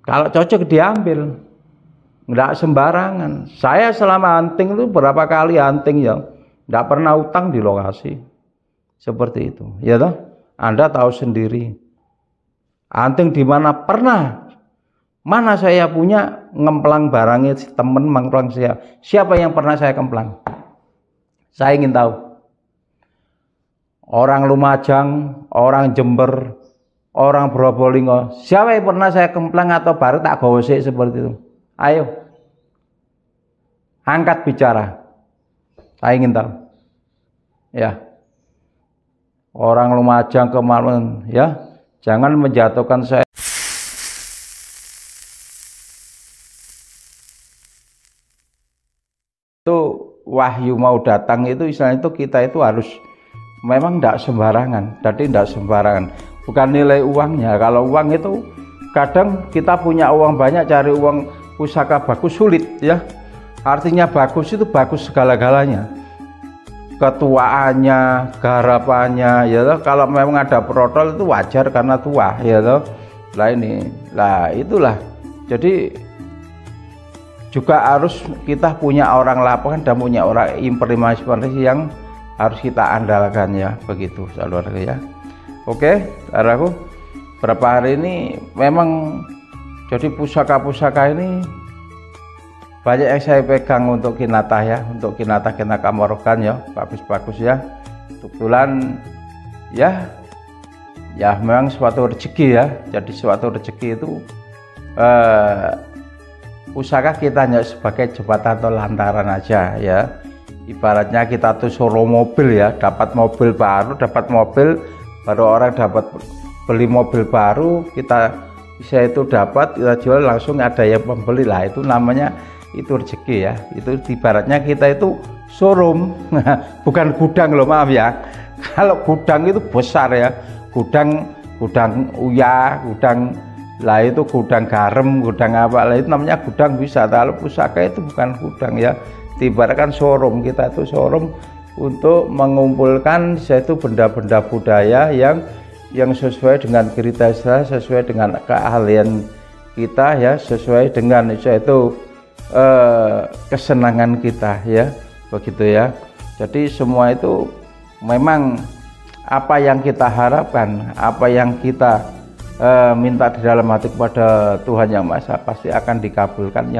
Kalau cocok diambil, nggak sembarangan. Saya selama hunting itu berapa kali hunting ya, nggak pernah utang di lokasi. Seperti itu, ya toh? Anda tahu sendiri. Hunting di mana pernah? Mana saya punya ngemplang barangnya temen ngemplang saya. Siapa yang pernah saya kemplang? Saya ingin tahu. Orang Lumajang, orang Jember, orang Probolinggo, siapa yang pernah saya kemplang atau baru tak gosek seperti itu? Ayo, angkat bicara. Saya ingin tahu. Ya, orang Lumajang kemarin, ya, jangan menjatuhkan saya. Itu wahyu mau datang itu istilahnya itu kita itu harus memang tidak sembarangan, jadi tidak sembarangan. Bukan nilai uangnya. Kalau uang itu kadang kita punya uang banyak, cari uang pusaka bagus sulit ya. Artinya bagus itu bagus segala-galanya. Ketuaannya, garapannya, ya toh. Kalau memang ada protol itu wajar karena tua, ya toh. Lah ini, lah itulah. Jadi juga harus kita punya orang lapangan dan punya orang informasi yang harus kita andalkan ya, begitu saudara ya. Oke, saudaraku, berapa hari ini memang jadi pusaka-pusaka ini banyak yang saya pegang untuk kinatah ya, untuk kinatah Marokan ya, bagus-bagus ya. Kebetulan ya memang suatu rezeki ya. Jadi suatu rezeki itu pusaka kita hanya sebagai jembatan atau lantaran aja ya. Ibaratnya kita tuh suruh mobil ya, dapat mobil baru, baru orang dapat beli mobil baru, kita bisa itu dapat, kita jual langsung ada yang membeli lah, itu namanya itu rezeki ya. Itu ibaratnya kita itu showroom, bukan gudang loh, maaf ya. Kalau gudang itu besar ya, gudang uya, gudang lah itu gudang garam, gudang apa lah itu namanya gudang bisa. Kalau pusaka itu bukan gudang ya, ibaratkan showroom. Kita itu showroom untuk mengumpulkan yaitu benda-benda budaya yang sesuai dengan kriteria, sesuai dengan keahlian kita ya, sesuai dengan yaitu kesenangan kita ya, begitu ya. Jadi semua itu memang apa yang kita harapkan, apa yang kita minta di dalam hati kepada Tuhan Yang Maha Esa pasti akan dikabulkan.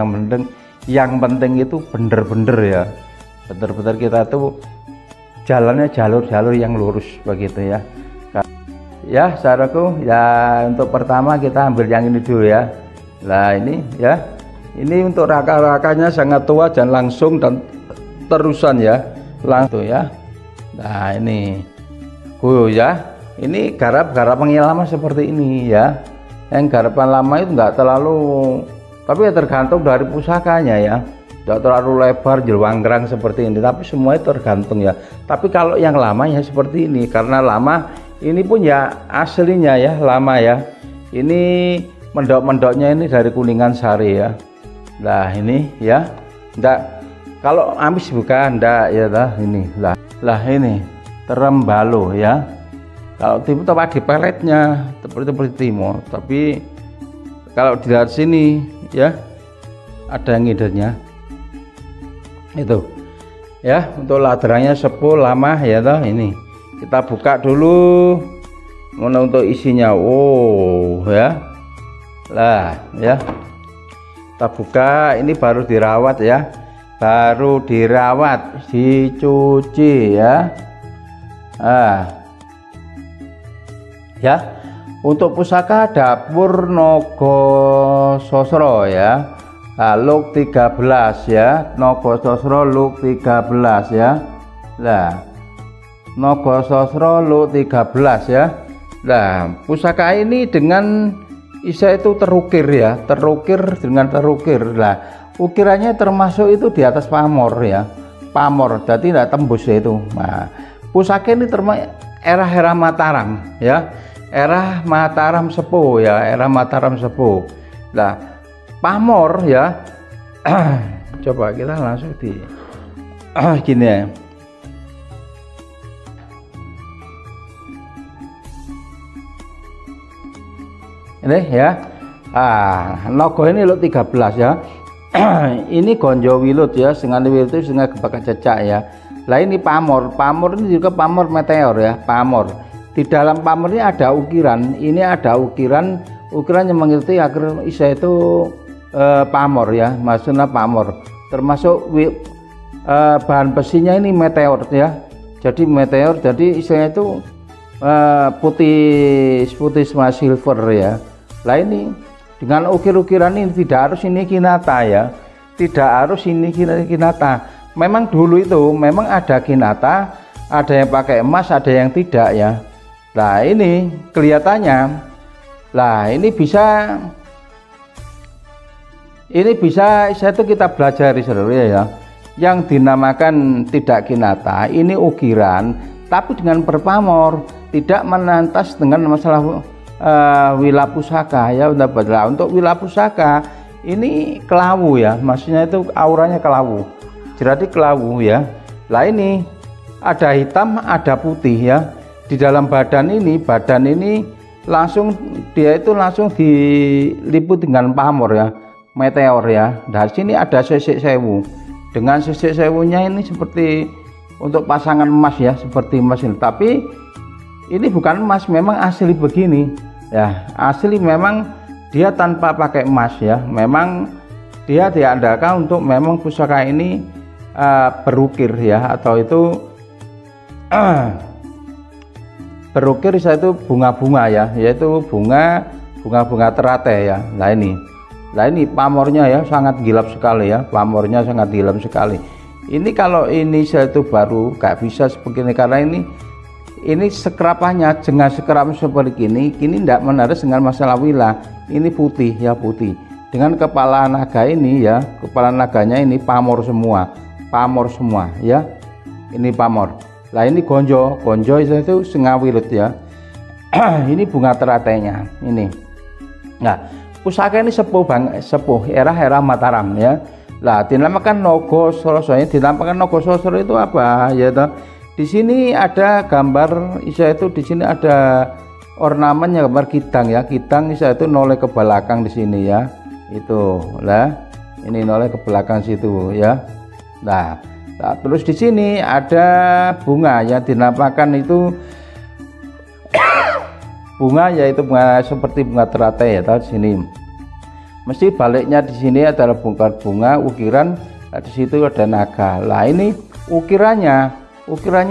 Yang penting itu bener-bener ya, bener-bener kita tuh jalannya jalur-jalur yang lurus, begitu ya. Ya saudaraku ya, untuk pertama kita ambil yang ini dulu ya. Nah ini ya, ini untuk raka-rakanya sangat tua dan langsung dan terusan ya, langsung ya. Nah ini ya, ini garap-garap yang lama seperti ini ya. Yang garapan lama itu enggak terlalu, tapi ya tergantung dari pusakanya ya. Tidak terlalu lebar jelwanggrang seperti ini, tapi semua itu tergantung ya. Tapi kalau yang lama ya seperti ini, karena lama ini pun ya aslinya ya lama ya. Ini mendok-mendoknya ini dari Kuningan Sari ya. Nah ini ya, enggak, kalau amis bukan, enggak ya lah ini lah ini terembalo ya. Kalau timur tempat di peletnya seperti timur, tapi kalau dilihat sini ya ada yang ngidernya itu ya. Untuk ladrangnya sepuh lama ya toh. Ini kita buka dulu untuk isinya. Oh ya lah ya, kita buka. Ini baru dirawat ya, baru dirawat, dicuci ya. Ya, untuk pusaka dapur Nogososro ya, Luk 13 ya, Nogososro Luk 13 ya. Nah, Nogososro Luk 13 ya. Nah, pusaka ini dengan isa itu terukir ya, terukir dengan terukir. Nah, ukirannya termasuk itu di atas pamor ya, pamor, jadi tidak tembus ya itu. Nah, pusaka ini termasuk era Mataram ya, era Mataram Sepuh ya, era Mataram Sepuh. Nah, pamor ya. Coba kita langsung di gini ya. Ini ya, Nogo ini lot 13 ya. Ini gonjo wilut ya, sengane wilut itu sengane bakat cecak ya. Lah ini pamor, pamor ini juga pamor meteor ya, pamor. Di dalam pamor ini ada ukiran, ini ada ukiran yang mengikuti agar isa itu pamor ya, maksudnya pamor. Termasuk bahan besinya ini meteor ya. Jadi meteor, jadi istilahnya itu putih sama silver ya. Lah ini dengan ukir-ukiran ini tidak harus ini kinata ya, tidak harus ini kinata. Memang dulu itu memang ada kinata, ada yang pakai emas, ada yang tidak ya. Nah ini kelihatannya, lah ini bisa saya itu kita belajar ya, yang dinamakan tidak kinata ini ukiran, tapi dengan berpamor, tidak menantas dengan masalah wila pusaka ya. Untuk wila pusaka ini kelawu ya, maksudnya itu auranya kelawu, jadi kelawu ya. Lah ini ada hitam ada putih ya. Di dalam badan ini langsung dia itu langsung diliput dengan pamor ya, meteor ya. Dari sini ada sisik sewu, dengan sisik sewunya ini seperti untuk pasangan emas ya, seperti emas ini. Tapi ini bukan emas, memang asli begini ya, asli memang dia tanpa pakai emas ya. Memang dia diandalkan untuk memang pusaka ini berukir ya, atau itu berukir itu bunga-bunga ya, yaitu bunga teratai ya. Nah ini pamornya ya sangat gilap sekali ya, pamornya sangat gilap sekali. Ini kalau ini saya itu baru gak bisa sebegini, karena ini sekrapannya jangan sekrap seperti ini tidak menarik dengan masalah wila. Ini putih ya, putih dengan kepala naga ini ya, kepala naganya ini pamor semua ya, ini pamor. Lah ini gonjo itu sengawilut ya. Ini bunga teratainya ini. Nah pusaka ini sepuh era Mataram ya. Lah dinamakan Nogo Sosro. Dinamakan Nogo Sosro itu apa ya toh? Di sini ada gambar isa itu, di sini ada ornamennya, gambar kidang ya. Kidang isa itu noleh ke belakang di sini ya. Itu lah, ini noleh ke belakang situ ya. Nah, terus di sini ada bunga yang dinamakan itu bunga, yaitu bunga seperti bunga teratai ya. Tahu di sini. Mesti baliknya di sini adalah bunga ukiran. Nah, di situ ada naga. Lah ini ukirannya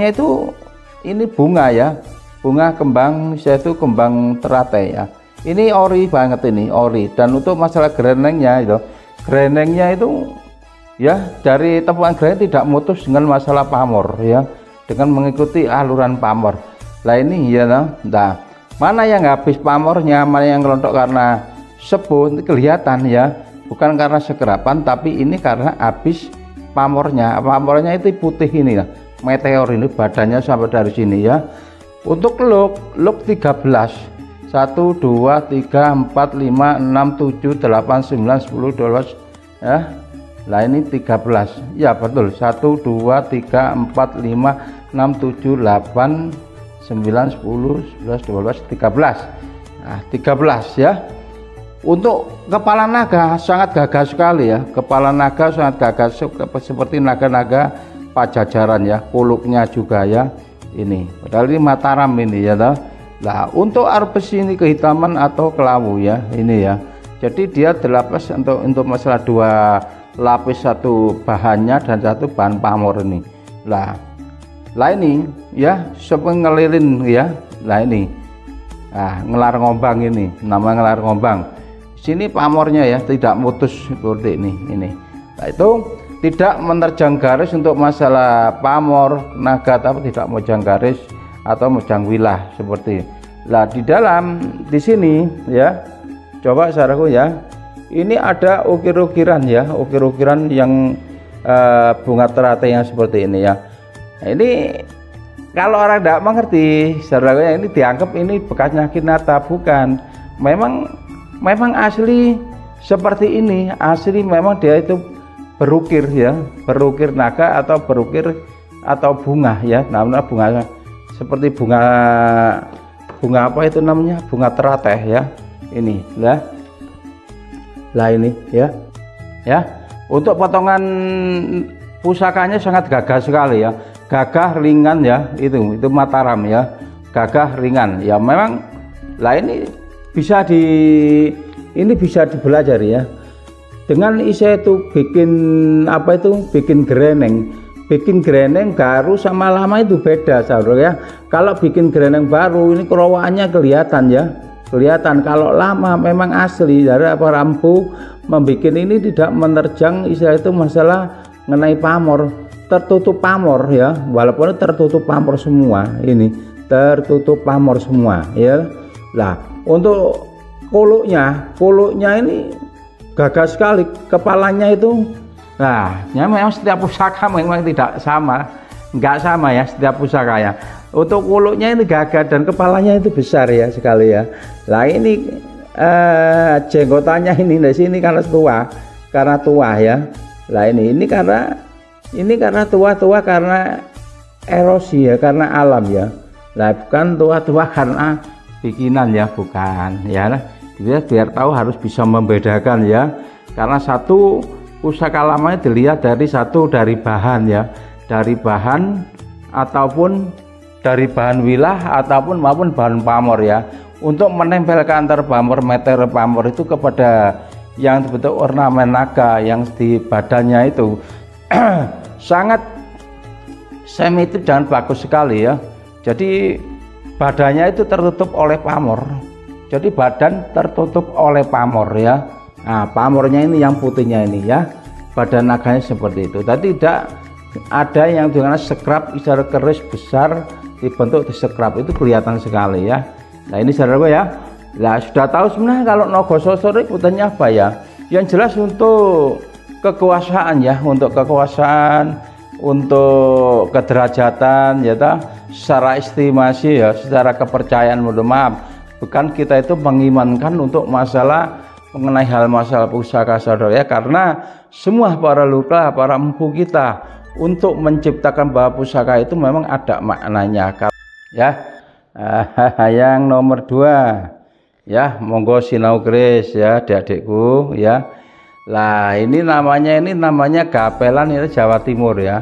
itu ini bunga ya, bunga kembang, yaitu kembang teratai ya. Ini ori banget, ini ori. Dan untuk masalah grenengnya itu ya, dari tepuan greneng tidak mutus dengan masalah pamor ya, dengan mengikuti aluran pamor. Lah ini ya, nah mana yang habis pamornya, mana yang kelontok karena sepuh kelihatan ya, bukan karena sekerapan, tapi ini karena habis pamornya. Pamornya itu putih ini ya, meteor ini badannya sampai dari sini ya. Untuk look 13 1 2 3 4 5 6 7 8 9 10 12 ya. Lah ini 13 ya, betul. 1 2 3 4 5 6 7 8 9 10 11 12 13. Nah 13 ya. Untuk kepala naga sangat gagah sekali ya, kepala naga sangat gagah seperti naga-naga Pajajaran ya, kuluknya juga ya. Ini padahal ini Mataram ini ya toh. Nah untuk arbes ini kehitaman atau kelawu ya, ini ya. Jadi dia dilapis untuk masalah dua lapis, satu bahannya dan satu bahan pamor ini. Lah ini ya seperti ngelilin ya. Lah ini ngelar ngombang, ini nama ngelar ngombang. Sini pamornya ya tidak mutus seperti ini. Nah itu tidak menerjang garis untuk masalah pamor naga, tapi tidak mojang garis atau mojang wilah seperti. Lah di dalam di sini ya, coba saudaraku ya, ini ada ukir-ukiran ya, ukir-ukiran yang bunga teratai yang seperti ini ya. Nah, ini kalau orang tidak mengerti saudaraku ya, ini dianggap ini bekasnya kinata, bukan. Memang asli seperti ini, asli memang dia itu berukir ya, berukir naga atau berukir atau bunga ya, namanya bunga seperti bunga apa itu namanya, bunga teratai ya. Ini lah Lah ini ya. Ya. Untuk potongan pusakanya sangat gagah sekali ya. Gagah ringan ya, itu Mataram ya. Gagah ringan. Ya memang lah ini bisa dipelajari ya. Dengan saya itu bikin apa itu? Bikin greneng. Bikin greneng baru sama lama itu beda saudara ya. Kalau bikin greneng baru ini kerowaannya kelihatan ya. Kelihatan. Kalau lama memang asli dari para empu membuat ini tidak menerjang istilah itu masalah mengenai pamor, tertutup pamor ya, walaupun tertutup pamor semua, ini tertutup pamor semua ya. Lah untuk kuluknya ini gagah sekali, kepalanya itu. Nah memang setiap pusaka memang tidak sama, nggak sama ya setiap pusaka ya. Untuk kuluknya ini gagah dan kepalanya itu besar ya sekali ya. Lah ini jenggotannya ini di sini karena tua ya. Lah ini karena tua karena erosi ya, karena alam ya. Lah bukan tua karena bikinan ya, bukan ya. Biar tahu harus bisa membedakan ya. Karena satu pusaka lamanya dilihat dari bahan ya, dari bahan ataupun dari bahan wilah ataupun maupun bahan pamor ya. Untuk menempelkan antar pamor meter pamor itu kepada yang bentuk ornamen naga yang di badannya itu sangat semitif dan bagus sekali ya. Jadi badannya itu tertutup oleh pamor. Jadi badan tertutup oleh pamor ya. Nah, pamornya ini yang putihnya ini ya. Badan naganya seperti itu. Tadi tidak ada yang dengan sekrap istilah keris besar dibentuk di sekrap, itu kelihatan sekali ya. Nah ini saudara ya. Nah sudah tahu sebenarnya kalau Nogososoro putarnya apa ya. Yang jelas untuk kekuasaan ya, untuk kekuasaan, untuk kederajatan ya ta, secara estimasi ya, secara kepercayaan, mohon maaf, bukan kita itu mengimankan untuk masalah mengenai hal masalah pusaka saudara ya, karena semua para luka, para empu kita untuk menciptakan bahwa pusaka itu memang ada maknanya ya. Yang nomor 2 ya, monggo sinau keris ya adik-adikku ya. Lah ini namanya gapelan itu Jawa Timur ya.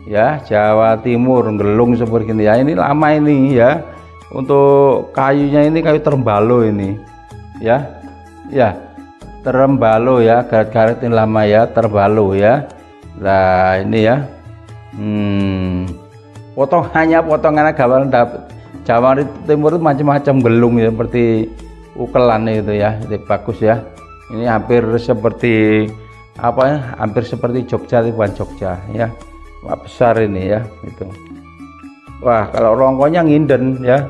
Ya, Jawa Timur ngelung seperti ini ya. Ini lama ini ya. Untuk kayunya ini kayu terbalo ini. Ya. Ya. Terembalo ya, garet-garet ini lama ya, terbalo ya. Nah, ini ya. Potongannya gapelan Jawa Timur itu macam-macam gelung ya, seperti ukelan itu ya. Ini bagus ya. Ini hampir seperti apa ya? Hampir seperti Jogja, bukan Jogja ya. Wah, besar ini ya itu. Wah, kalau rongkonya nginden ya.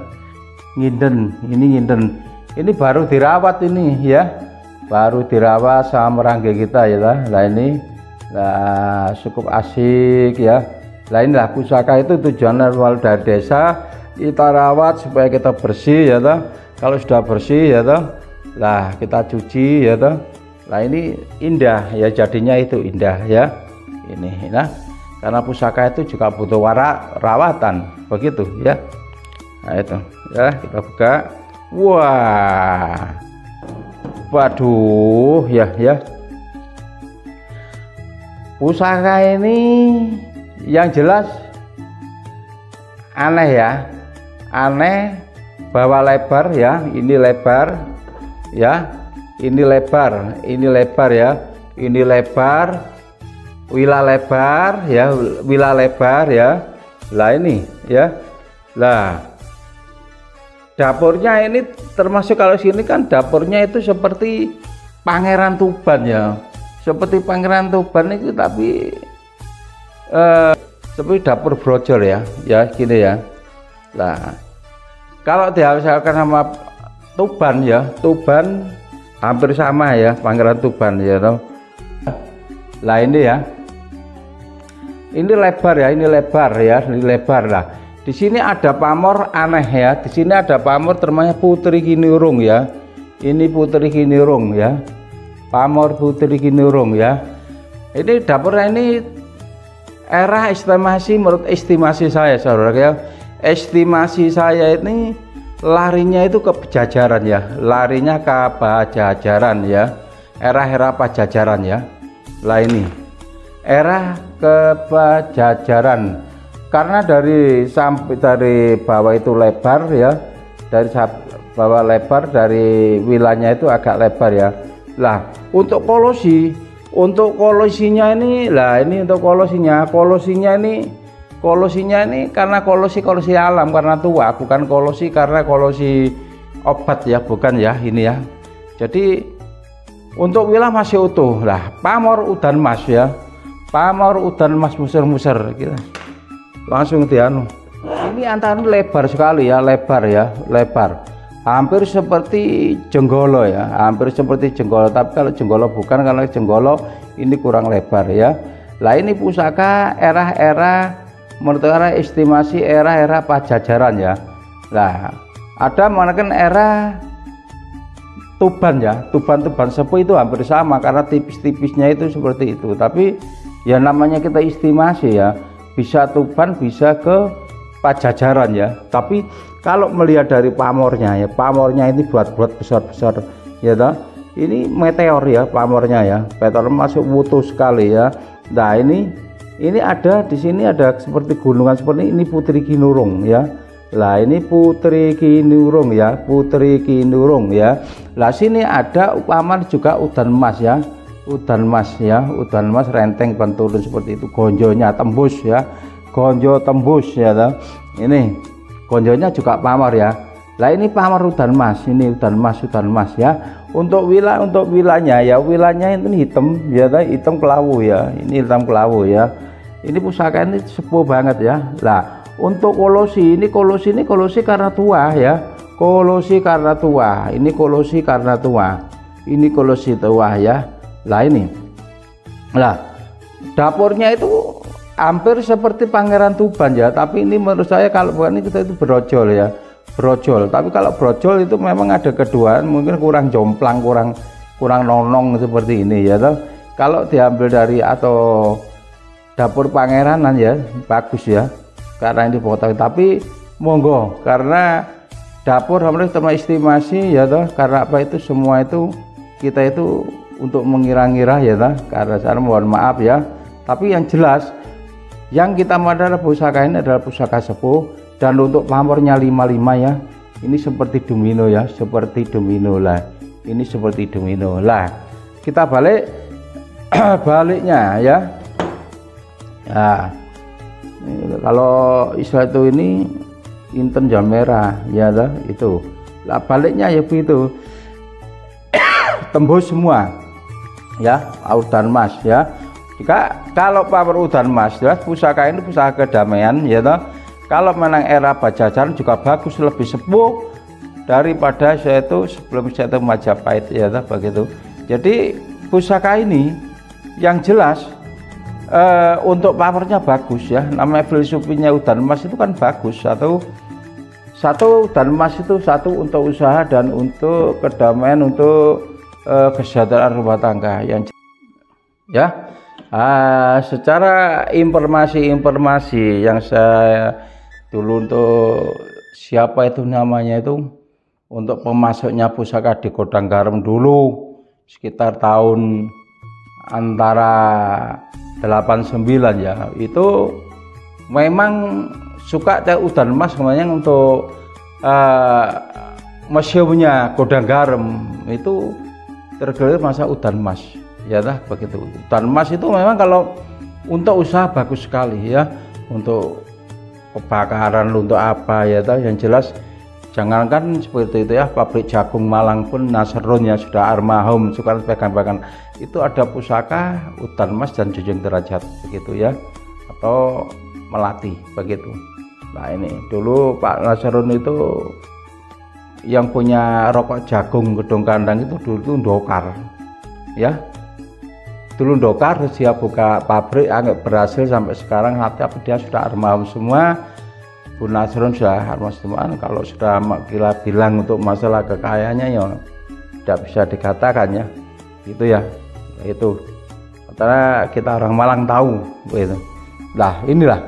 Nginden, ini nginden. Ini baru dirawat ini ya. Baru dirawat sama merangge kita ya lah. Nah ini nah cukup asik ya. Nah inilah pusaka itu tujuannya awal dari desa kita rawat supaya kita bersih ya toh. Kalau sudah bersih ya toh, lah kita cuci ya toh. Nah ini indah ya, jadinya itu indah ya. Ini nah, karena pusaka itu juga butuh rawatan begitu ya. Nah itu ya, kita buka. Wah, waduh ya ya. Pusaka ini yang jelas aneh ya, aneh, bahwa lebar ya, ini lebar ya, ini lebar, ini lebar ya, ini lebar, wila lebar ya, wila lebar ya. Lah ini ya, lah dapurnya ini termasuk, kalau sini kan dapurnya itu seperti Pangeran Tuban ya, seperti Pangeran Tuban itu, tapi seperti dapur brojol ya, ya gini ya. Nah kalau dihasilkan sama Tuban ya, Tuban hampir sama ya, Pangeran Tuban ya toh. Lah ini ya, ini lebar ya, ini lebar ya, ini lebar lah. Di sini ada pamor aneh ya, di sini ada pamor namanya Putri Kinurung ya. Ini Putri Kinurung ya, pamor Putri Kinurung ya. Ini dapurnya ini era estimasi, menurut estimasi saya saudara ya, estimasi saya ini larinya itu ke Pajajaran ya, larinya ke Pajajaran ya. era Pajajaran ya. Lah ini era kepajajaran, karena dari bawah itu lebar ya, dari bawah lebar, dari wilayahnya itu agak lebar ya. Lah untuk kolosinya ini, lah ini untuk kolosinya ini karena kolosi alam, karena tua, bukan kolosi karena kolosi obat ya, bukan ya ini ya. Jadi untuk wilayah masih utuh. Lah pamor udan mas ya, pamor udan mas muser-muser gitu. Langsung dianu. Ini antara lebar sekali ya, lebar, hampir seperti jenggolo ya, hampir seperti jenggolo. Tapi kalau jenggolo bukan, kalau jenggolo ini kurang lebar ya. Lah ini pusaka era menurut era estimasi era Pajajaran ya. Lah ada menggunakan era Tuban ya, Tuban sepuh itu hampir sama karena tipis-tipisnya itu seperti itu. Tapi ya namanya kita estimasi ya, bisa Tuban bisa ke Pajajaran ya. Tapi kalau melihat dari pamornya ya, pamornya ini buat besar-besar ya toh. Ini meteor ya pamornya ya, meteor masuk utuh sekali ya. Nah ini ada di sini ada seperti gunungan seperti ini, Putri Kinurung ya. Lah ini Putri Kinurung ya, Putri Kinurung ya. Lah sini ada upaman juga udan mas ya, udan mas renteng penturun seperti itu, gonjonya tembus ya, gonjo tembus ya toh. Ini gonjonya juga pamor ya. Lah ini pamor udan mas, ini udan mas ya. Untuk wilayahnya ya, wilayahnya itu hitam ya toh, hitam kelawu ya, ini hitam kelawu ya. Ini pusaka ini sepuh banget ya. Lah untuk kolosi karena tua ya, kolosi karena tua, ini kolosi karena tua, ini kolosi tua ya. Lah ini, lah dapurnya itu hampir seperti Pangeran Tuban ya, tapi ini menurut saya kalau bukan ini kita itu brojol ya, brojol. Tapi kalau brojol itu memang ada keduaan, mungkin kurang jomplang, kurang nonong seperti ini ya toh. Kalau diambil dari atau dapur pangeranan ya bagus ya, karena ini potong. Tapi monggo, karena dapur harus estimasi ya toh, karena apa itu semua itu kita itu untuk mengira-ngira ya toh, karena saya mohon maaf ya. Tapi yang jelas yang kita adalah pusaka ini adalah pusaka sepuh, dan untuk pamornya 55 ya, ini seperti domino ya, seperti domino lah, ini seperti domino lah. Kita balik baliknya ya. Nah, kalau istilah itu ini inten jam merah ya toh, itu lah baliknya ya begitu. Tembus semua ya, udan mas ya. Jika kalau pamor udan mas ya, pusaka ini pusaka kedamaian ya toh. Kalau menang era Pajajaran juga bagus, lebih sepuh daripada saya itu sebelum saya itu Majapahit ya toh, begitu. Jadi pusaka ini yang jelas untuk pamornya bagus ya, namanya filosofinya udan mas itu kan bagus. Satu udan mas itu satu untuk usaha dan untuk kedamaian, untuk kesejahteraan rumah tangga yang ya. Secara informasi yang saya dulu untuk siapa itu namanya itu, untuk pemasoknya pusaka di Godang Garam dulu sekitar tahun antara 89 ya, itu memang suka udan mas namanya untuk museumnya Godang Garam itu tergelar masa udan mas ya dah, begitu. Udan mas itu memang kalau untuk usaha bagus sekali ya, untuk kebakaran, untuk apa ya dah. Yang jelas jangankan seperti itu ya, pabrik jagung Malang pun Nasrun ya sudah almarhum suka pegang-pegang itu ada pusaka udan mas dan junjung derajat begitu ya, atau melati begitu. Nah ini dulu Pak Nasrun itu yang punya rokok jagung Gedung Kandang itu dulu itu Dokar ya, dulu Dokar dia buka pabrik, agak berhasil sampai sekarang, tapi dia sudah almarhum semua. Bu Nasrun sudah almarhum semua. Kalau sudah kita bilang untuk masalah kekayaannya ya tidak bisa dikatakan ya, gitu ya, itu karena kita orang Malang tahu gitu. Nah inilah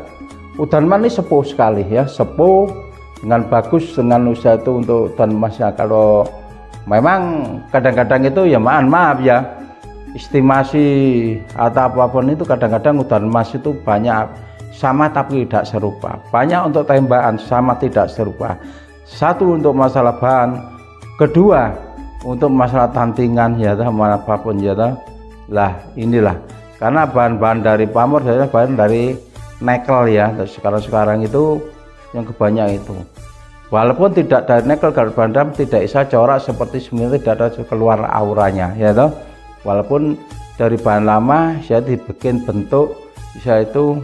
udan mas ini sepuh sekali ya, sepuh dengan bagus, dengan usaha itu untuk udan mas ya. Kalau memang kadang-kadang itu ya maaf ya, estimasi atau apapun itu kadang-kadang udan emas itu banyak sama tapi tidak serupa, banyak untuk tembakan sama tidak serupa. Satu untuk masalah bahan, kedua untuk masalah tantingan ya mana apapun ya lah inilah karena bahan-bahan dari pamor saya bahan dari nikel ya. Sekarang itu yang kebanyakan itu walaupun tidak dari nikel kalau bahan tidak bisa corak seperti sebenarnya tidak ada keluar auranya ya toh. Walaupun dari bahan lama saya dibikin bentuk saya itu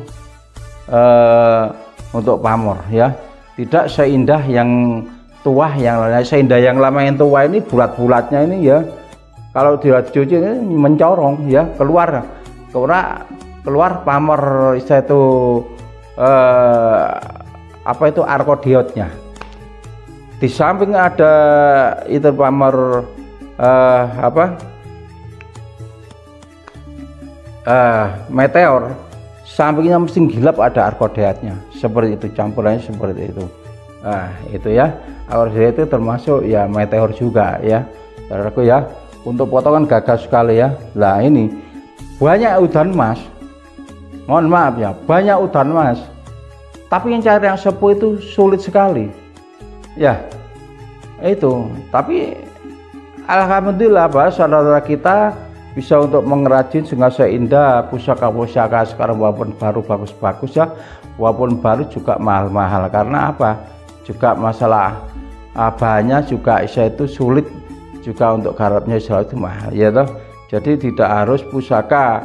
untuk pamor ya, tidak seindah yang tua yang lainnya. Seindah yang lama yang tua ini bulat-bulatnya ini ya kalau dicuci ini mencorong ya, keluar pamor saya itu apa itu arkodiotnya. Di samping ada itu pamor meteor, sampingnya mesti gilap ada arkodiatnya seperti itu, campurannya seperti itu. Nah itu ya, arkodiat itu termasuk ya meteor juga ya saudaraku ya. Untuk potongan gagal sekali ya. Nah ini banyak udan emas, mohon maaf ya, banyak udan emas, tapi yang cari yang sepuh itu sulit sekali ya itu. Tapi alhamdulillah bahwa saudara kita bisa untuk mengrajin sehingga seindah pusaka-pusaka sekarang, walaupun baru bagus-bagus ya, walaupun baru juga mahal-mahal. Karena apa? Juga masalah bahannya juga itu sulit juga, untuk garapnya itu mahal ya toh. Jadi tidak harus pusaka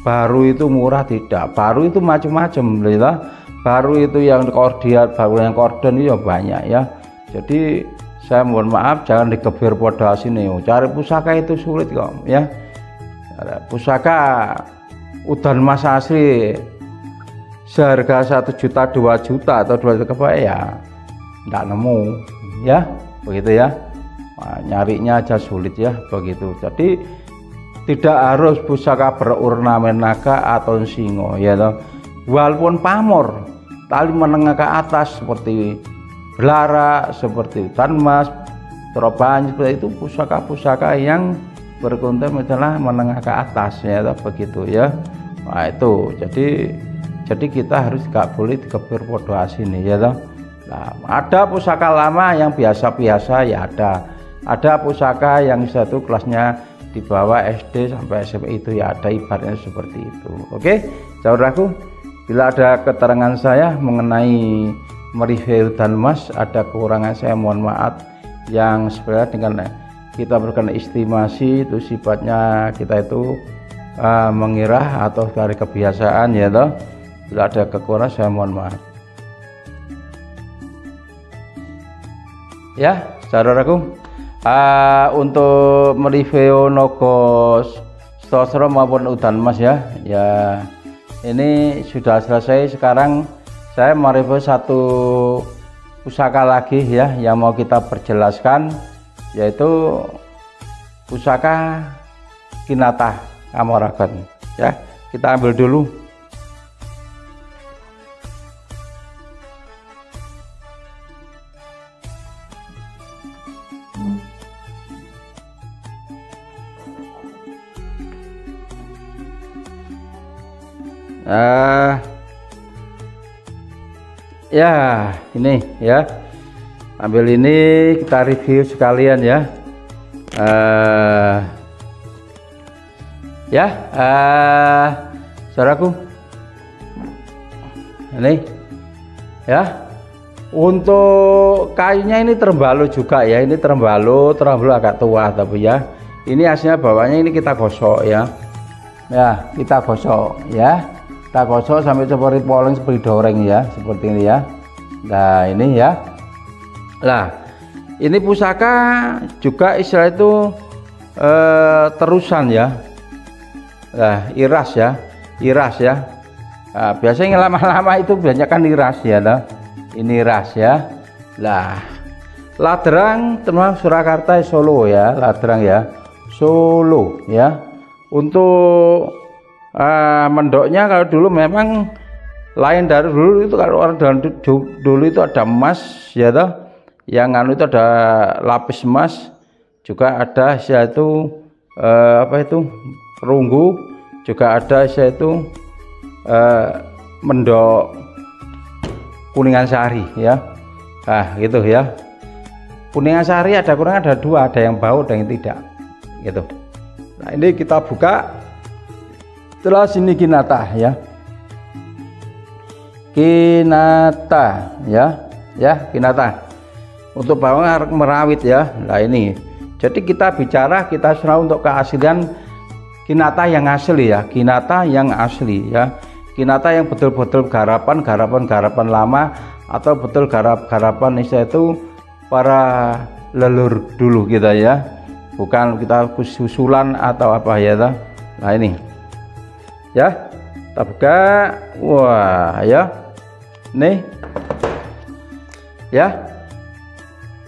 baru itu murah, tidak. Baru itu macam-macam ya. Baru itu yang kordiat, baru yang korden itu ya banyak ya. Jadi saya mohon maaf jangan dikebir pada sini. Cari pusaka itu sulit kok ya. Pusaka udan emas asli seharga 1 juta 2 juta atau 2 juta ya enggak nemu ya begitu ya. Nah, nyarinya aja sulit ya begitu. Jadi tidak harus pusaka berornamen naga atau singo ya toh. Walaupun pamor tali menengah ke atas seperti belara, seperti udan emas, teroban seperti itu, pusaka-pusaka yang berkonten adalah menengah ke atas ya begitu ya. Nah itu jadi kita harus gak boleh dikebir podo asini ya toh. Nah, ada pusaka lama yang biasa-biasa ya, ada pusaka yang satu kelasnya di bawah SD sampai SMP itu ya ada, ibaratnya seperti itu. Oke saudaraku, bila ada keterangan saya mengenai mereview udan emas ada kekurangan saya mohon maaf. Yang sebenarnya dengan kita berikan estimasi itu sifatnya kita itu mengira atau dari kebiasaan ya toh. Bila ada kekurangan saya mohon maaf ya saudaraku. Untuk mereview Nogos Stosro maupun udan emas ya ini sudah selesai. Sekarang saya mereview satu pusaka lagi ya yang mau kita perjelaskan, yaitu pusaka Kinata Kamaragan ya. Kita ambil dulu. Ya ini ya, ambil ini kita review sekalian ya. Saudaraku ini ya, untuk kayunya ini terbalu juga ya, ini terbalu agak tua tapi ya ini aslinya bawahnya ini kita gosok ya kita gosok ya, kita gosok sampai seperti poleng, seperti doreng ya, seperti ini ya. Nah ini ya, nah ini pusaka juga istilah itu terusan ya. Nah iras ya. Nah, biasanya lama-lama itu banyak kan iras ya nah. Ini iras ya. Nah ladrang termasuk Surakarta Solo ya, ladrang ya Solo ya. Untuk mendoknya kalau dulu memang lain dari dulu itu. Kalau orang dulu itu ada emas ya toh, yang anu itu ada lapis emas, juga ada yaitu apa itu perunggu, juga ada yaitu mendok Kuningan Sari ya. Nah gitu ya, Kuningan Sari ada kurang ada dua, ada yang bau ada yang tidak gitu. Nah ini kita buka. Setelah sini Kinata ya, Kinata ya Kinata untuk bawang merawit ya. Nah ini jadi kita bicara, kita serah untuk keaslian Kinata yang asli ya, Kinata yang asli ya, Kinata yang betul-betul garapan lama, atau betul garapan itu para leluhur dulu kita ya, bukan kita susulan atau apa ya. Nah ini ya kita buka. Wah ya, nih ya,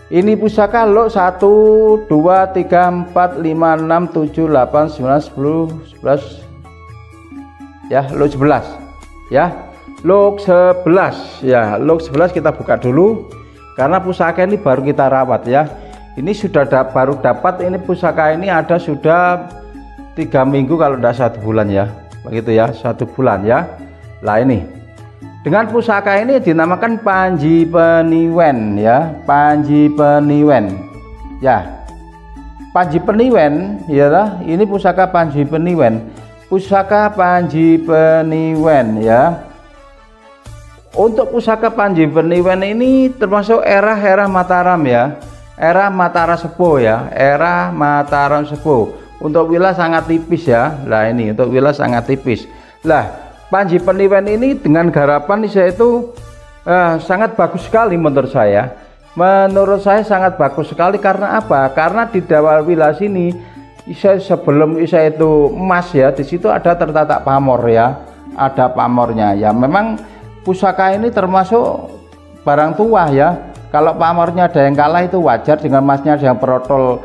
ini pusaka lo 1 2 3 4 5 6 7 8 9 10 11 ya, lo 11 ya, lo 11 ya, lo 11 kita buka dulu karena pusaka ini baru kita rawat ya. Ini sudah baru dapat, ini pusaka ini ada sudah 3 minggu kalau tidak 1 bulan ya, begitu ya, 1 bulan ya. Lah ini dengan pusaka ini dinamakan Panji Peniwen ya, Panji Peniwen ya, Panji Peniwen ya lah. Ini pusaka Panji Peniwen, pusaka Panji Peniwen ya. Untuk pusaka Panji Peniwen ini termasuk era Mataram ya, era Mataram Sepuh ya, era Mataram Sepuh. Untuk wilayah sangat tipis ya. Lah ini untuk wilayah sangat tipis. Lah Panji Peniwen ini dengan garapan itu sangat bagus sekali menurut saya. Menurut saya sangat bagus sekali karena apa? Karena di dalam wilayah sini sebelum itu emas ya, di situ ada tertata pamor ya, ada pamornya ya. Memang pusaka ini termasuk barang tua ya. Kalau pamornya ada yang kalah itu wajar, dengan emasnya ada yang perotol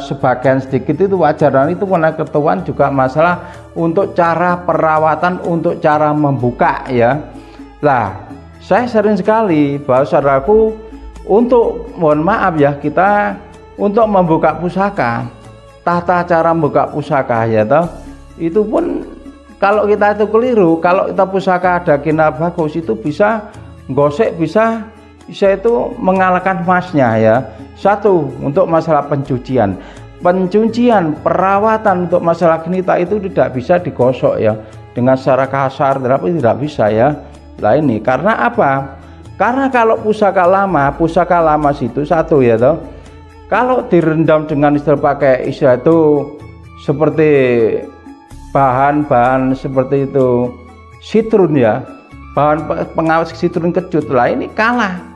sebagian sedikit itu wajar. Dan itu pengetahuan juga masalah untuk cara perawatan, untuk cara membuka ya. Lah saya sering sekali bahwa saudaraku, untuk mohon maaf ya, kita untuk membuka pusaka, tata cara membuka pusaka ya toh, itu pun kalau kita itu keliru, kalau kita pusaka ada kina bagus itu bisa gosek, bisa itu mengalahkan emasnya ya. Satu, untuk masalah pencucian, perawatan untuk masalah kinita itu tidak bisa digosok ya dengan secara kasar, tapi tidak bisa ya. Lah ini karena apa? Karena kalau pusaka lama situ satu ya toh, kalau direndam dengan istilah pakai istilah itu seperti bahan-bahan seperti itu sitrun ya, bahan pengawas sitrun kecut, lah ini kalah.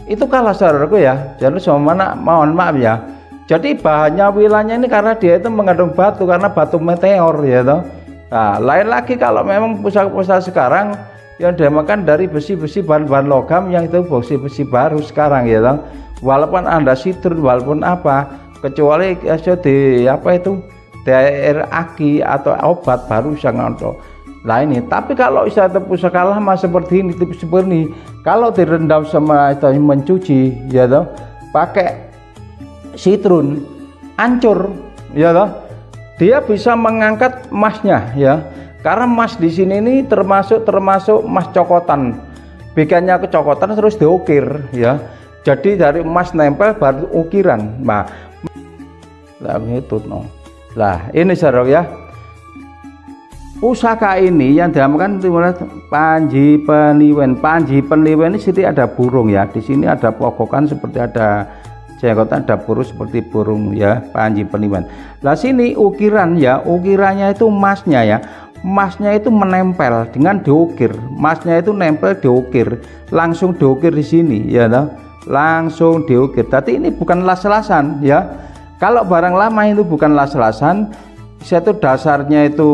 Itu kalah saudaraku ya. Jadi semana mohon maaf ya. Jadi bahannya wilayahnya ini karena dia itu mengandung batu, karena batu meteor ya toh. Nah, lain lagi kalau memang pusaka-pusaka sekarang yang dimakan dari besi-besi bahan-bahan logam yang itu besi-besi baru sekarang ya toh. Walaupun Anda sitrun walaupun apa, kecuali di apa itu daerah aki atau obat baru sangat untuk. Nah ini, tapi kalau istilah pusaka lama seperti ini, kalau direndam sama itu mencuci ya toh, pakai sitrun, hancur ya toh, dia bisa mengangkat emasnya ya. Karena emas di sini ini termasuk emas cokotan, bikinnya kecokotan terus diukir ya. Jadi dari emas nempel baru ukiran. Nah, itu no. Lah ini saudara ya. Pusaka ini yang dinamakan Panji Peniwen. Panji Peniwen ini sini ada burung ya. Di sini ada pogokan seperti ada jenggotan, ada burung seperti burung ya. Panji Peniwen. Lah sini ukiran ya. Ukirannya itu emasnya ya. Emasnya itu menempel dengan diukir. Emasnya itu nempel diukir. Langsung diukir di sini ya toh. Langsung diukir. Tapi ini bukan las-lasan ya. Kalau barang lama itu bukan las-lasan. Itu dasarnya itu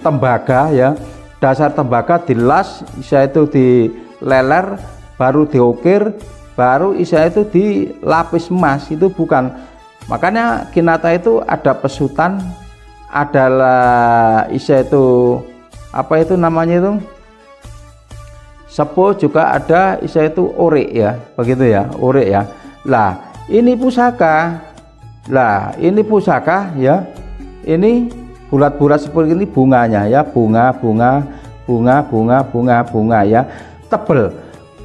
tembaga ya, dasar tembaga dilas, isa itu dileler, baru diukir, baru isa itu dilapis emas, itu bukan. Makanya kinata itu ada pesutan, adalah isa itu apa itu namanya itu sepuh, juga ada isa itu ore ya, begitu ya, ore ya. Lah ini pusaka, lah ini pusaka ya. Ini bulat-bulat seperti ini bunganya ya, bunga ya, tebel.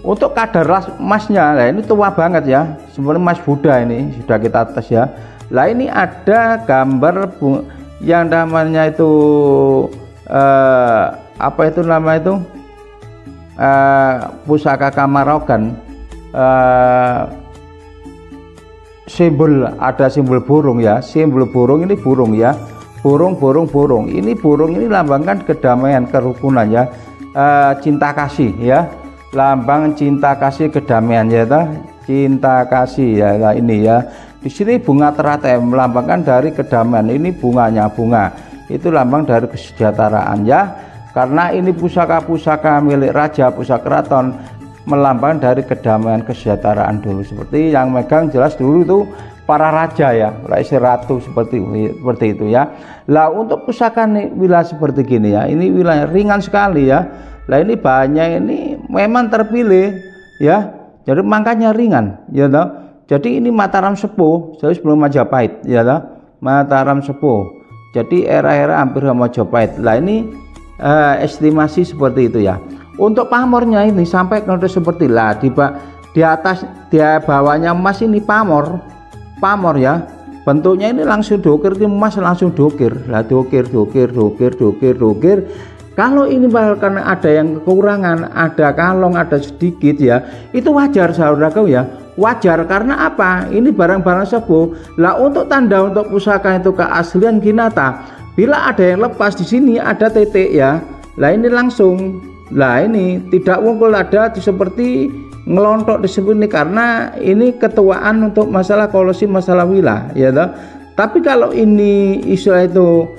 Untuk kadar emasnya, nah ini tua banget ya, sebenarnya emas Buddha ini sudah kita tes ya. Lah ini ada gambar yang namanya itu apa itu nama itu pusaka Kamarogan, simbol, ada simbol burung ya, simbol burung ini burung ya, burung ini burung ini lambangkan kedamaian, kerukunan ya, cinta kasih ya, lambang cinta kasih kedamaian ya, cinta kasih ya. Nah, ini ya, di sini bunga teratai melambangkan dari kedamaian, ini bunganya, bunga itu lambang dari kesejahteraan ya, karena ini pusaka-pusaka milik raja, pusaka keraton, melambang dari kedamaian, kesejahteraan dulu. Seperti yang megang jelas dulu itu para raja ya, ratu seperti itu ya. Lah untuk pusaka wilayah seperti gini ya, ini wilayah ringan sekali ya. Lah ini banyak, ini memang terpilih ya, jadi makanya ringan ya toh. Jadi ini Mataram Sepuh, jadi sebelum Majapahit ya toh, Mataram Sepuh. Jadi era-era hampir Majapahit. Lah ini estimasi seperti itu ya. Untuk pamornya ini sampai ke seperti lah, di atas, di bawahnya emas ini pamor ya, bentuknya ini langsung dokir, emas langsung dokir lah, dokir. Kalau ini bahkan ada yang kekurangan, ada kalong, ada sedikit ya, itu wajar saudaraku ya, wajar. Karena apa? Ini barang-barang sepuh. Lah untuk tanda untuk pusaka itu keaslian Kinata, bila ada yang lepas di sini ada titik ya, lah ini langsung, lah ini tidak wungkul, ada seperti ngelontok di sini, karena ini ketuaan untuk masalah kolosi, masalah wilayah ya toh. Tapi kalau ini istilah itu